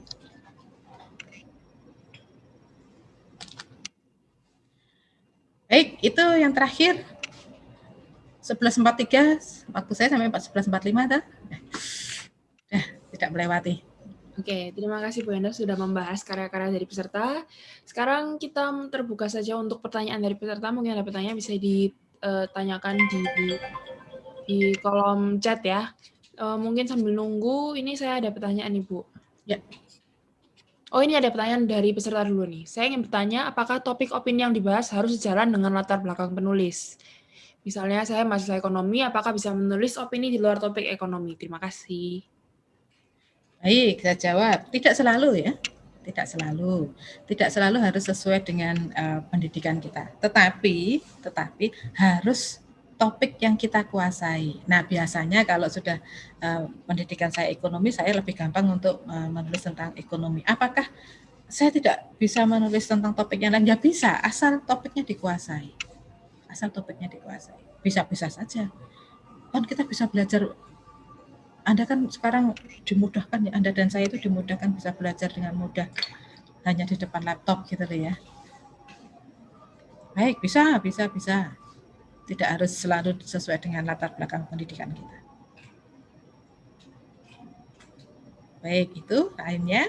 Baik, itu yang terakhir. 11.43, waktu saya sampai 11.45 dah. Tidak melewati. Oke, terima kasih Bu Enda sudah membahas karya-karya dari peserta. Sekarang kita terbuka saja untuk pertanyaan dari peserta. Mungkin ada pertanyaan bisa ditanyakan di kolom chat ya. Mungkin sambil nunggu, ini saya ada pertanyaan nih Bu. Ya. Oh, ini ada pertanyaan dari peserta dulu nih. Saya ingin bertanya, apakah topik opini yang dibahas harus sejalan dengan latar belakang penulis? Misalnya saya mahasiswa ekonomi, apakah bisa menulis opini di luar topik ekonomi? Terima kasih. Baik, saya jawab. Tidak selalu ya. Tidak selalu harus sesuai dengan pendidikan kita. Tetapi harus topik yang kita kuasai. Nah, biasanya kalau sudah pendidikan saya ekonomi, saya lebih gampang untuk menulis tentang ekonomi. Apakah saya tidak bisa menulis tentang topik yang lain? Ya bisa, asal topiknya dikuasai. Bisa-bisa saja. Kan kita bisa belajar. Anda kan sekarang dimudahkan ya, Anda dan saya itu dimudahkan bisa belajar dengan mudah hanya di depan laptop gitu loh ya. Baik, bisa. Tidak harus selalu sesuai dengan latar belakang pendidikan kita. Baik, itu lainnya.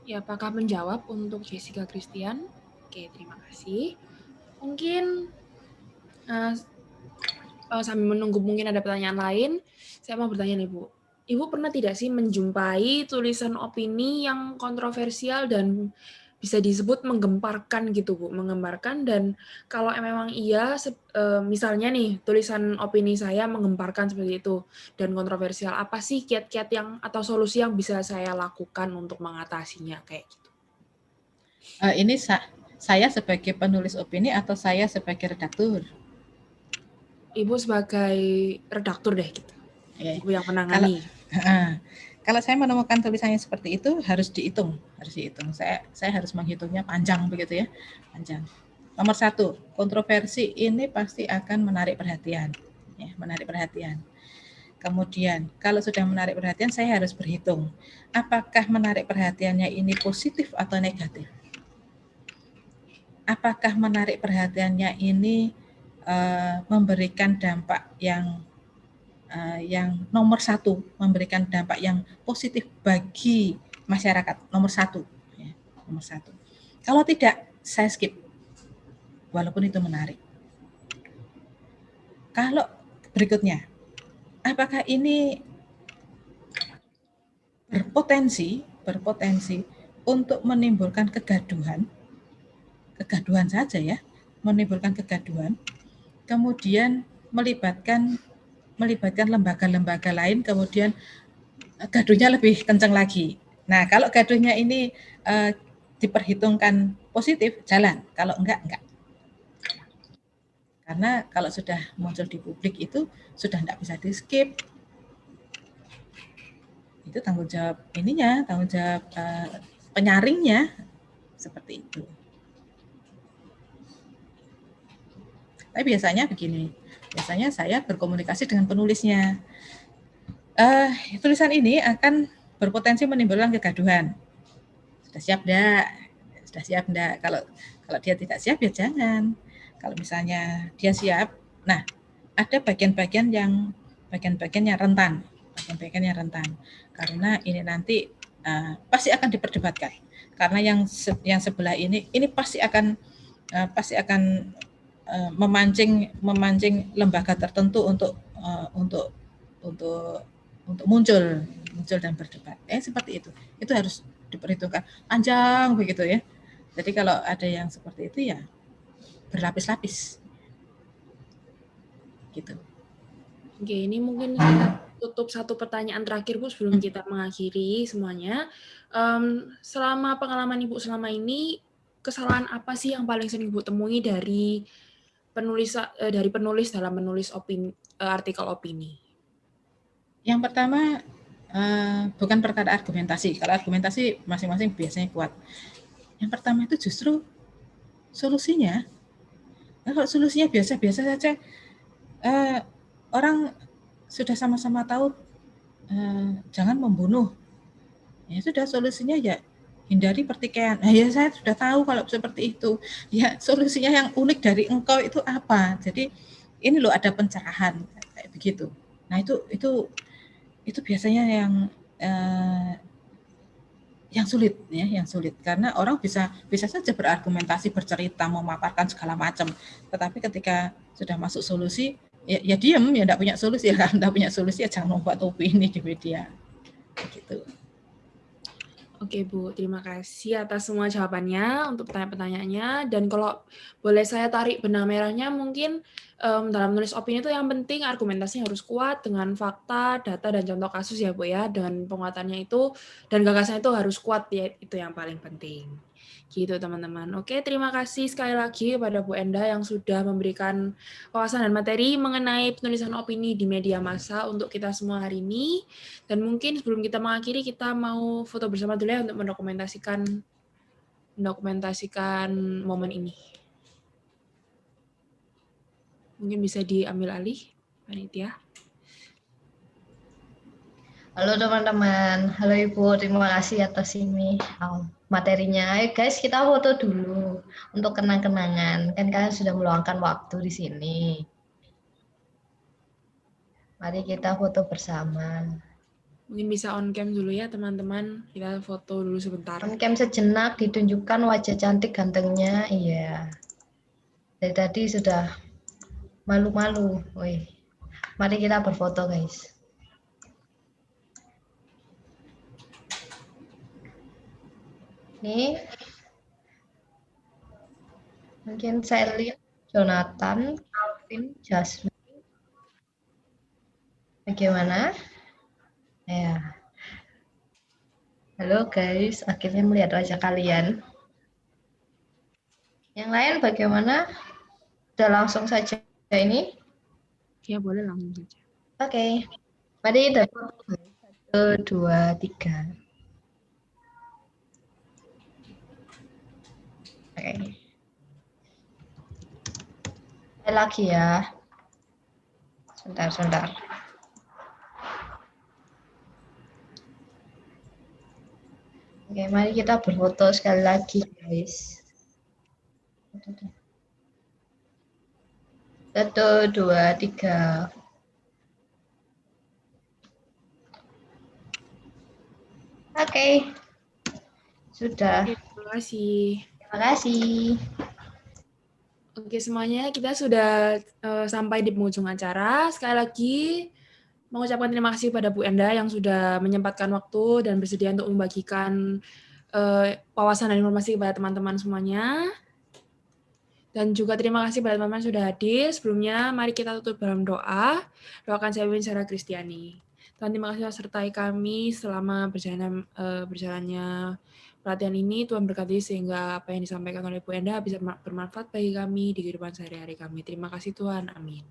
Ya, apakah menjawab untuk Jessica Christian? Oke, terima kasih. Mungkin sambil menunggu mungkin ada pertanyaan lain, saya mau bertanya nih Bu. Ibu pernah tidak sih menjumpai tulisan opini yang kontroversial dan bisa disebut menggemparkan gitu Bu, menggemparkan, dan kalau memang iya, misalnya nih tulisan opini saya menggemparkan seperti itu dan kontroversial, apa sih kiat-kiat yang atau solusi yang bisa saya lakukan untuk mengatasinya kayak gitu? Ini saya sebagai penulis opini atau saya sebagai redaktur? Ibu sebagai redaktur deh gitu, Ibu yang menangani. Kalau saya menemukan tulisannya seperti itu harus dihitung. Saya harus menghitungnya panjang begitu ya, panjang. Nomor 1, kontroversi ini pasti akan menarik perhatian. Ya, menarik perhatian. Kemudian, kalau sudah menarik perhatian, saya harus berhitung. Apakah menarik perhatiannya ini positif atau negatif? Apakah menarik perhatiannya ini memberikan dampak yang nomor 1, memberikan dampak yang positif bagi masyarakat, nomor 1. Ya, nomor 1. Kalau tidak, saya skip. Walaupun itu menarik. Kalau berikutnya, apakah ini berpotensi untuk menimbulkan kegaduhan saja ya, menimbulkan kegaduhan, kemudian melibatkan lembaga-lembaga lain, kemudian gaduhnya lebih kencang lagi. Nah, kalau gaduhnya ini diperhitungkan positif, jalan. Kalau enggak. Karena kalau sudah muncul di publik itu sudah enggak bisa di-skip. Itu tanggung jawab penyaringnya, seperti itu. Tapi biasanya begini, saya berkomunikasi dengan penulisnya. Tulisan ini akan berpotensi menimbulkan kegaduhan. Sudah siap enggak? Kalau dia tidak siap ya jangan. Kalau misalnya dia siap, nah ada bagian-bagian yang rentan. Karena ini nanti pasti akan diperdebatkan. Karena yang sebelah ini pasti akan memancing lembaga tertentu untuk muncul dan berdebat. Seperti itu. Itu harus diperhitungkan panjang begitu ya. Jadi kalau ada yang seperti itu ya berlapis-lapis. Gitu. Oke, ini mungkin saya tutup satu pertanyaan terakhir Bu sebelum kita mengakhiri semuanya. Selama pengalaman Ibu selama ini, kesalahan apa sih yang paling sering Ibu temui dari penulis dalam menulis artikel opini? Yang pertama bukan perkara argumentasi. Kalau argumentasi masing-masing biasanya kuat. Yang pertama itu justru solusinya. Nah, kalau solusinya biasa-biasa saja, orang sudah sama-sama tahu jangan membunuh. Ya sudah, solusinya ya hindari pertikaian. Nah, ya saya sudah tahu kalau seperti itu. Ya solusinya yang unik dari engkau itu apa? Jadi ini loh ada pencerahan kayak begitu. Nah itu biasanya yang sulit ya, karena orang bisa saja berargumentasi, bercerita, memaparkan segala macam, tetapi ketika sudah masuk solusi ya diam, ya enggak punya solusi. Ya enggak punya solusi ya jangan membuat opini di media gitu. Oke Bu, terima kasih atas semua jawabannya untuk pertanyaan-pertanyaannya. Dan kalau boleh saya tarik benang merahnya, mungkin dalam menulis opini itu yang penting argumentasinya harus kuat dengan fakta, data, dan contoh kasus ya Bu ya. Dan penguatannya itu dan gagasannya itu harus kuat ya, itu yang paling penting. Gitu teman-teman. Oke, terima kasih sekali lagi kepada Bu Enda yang sudah memberikan wawasan dan materi mengenai penulisan opini di media massa untuk kita semua hari ini. Dan mungkin sebelum kita mengakhiri, kita mau foto bersama dulu ya untuk mendokumentasikan momen ini. Mungkin bisa diambil alih, panitia. Halo teman-teman, halo Ibu, terima kasih atas ini materinya. Ayo guys, kita foto dulu untuk kenang-kenangan. Kan kalian sudah meluangkan waktu di sini. Mari kita foto bersama. Mungkin bisa on cam dulu ya teman-teman. Kita foto dulu sebentar. On cam sejenak ditunjukkan wajah cantik gantengnya. Iya. Dari tadi sudah malu-malu. Wih. Mari kita berfoto guys. Nih. Mungkin Sally, Jonathan, Alvin, Jasmine. Bagaimana? Ya. Halo guys, akhirnya melihat wajah kalian. Yang lain bagaimana? Udah langsung saja ini? Ya, boleh langsung saja. Oke. Mari kita foto. 1, 2, 3. Oke. Lagi ya. Sebentar. Oke, mari kita berfoto sekali lagi, guys. 1, 2, 3. Oke. Sudah. Terima kasih. Terima kasih. Oke, semuanya kita sudah sampai di penghujung acara. Sekali lagi, mengucapkan terima kasih pada Bu Enda yang sudah menyempatkan waktu dan bersedia untuk membagikan wawasan dan informasi kepada teman-teman semuanya. Dan juga terima kasih pada teman-teman yang sudah hadir. Sebelumnya, mari kita tutup dalam doa. Doakan saya secara Kristiani. Tuhan, terima kasih telah sertai kami selama berjalannya pelatihan ini. Tuhan berkati sehingga apa yang disampaikan oleh Bu Enda bisa bermanfaat bagi kami di kehidupan sehari-hari kami. Terima kasih Tuhan. Amin.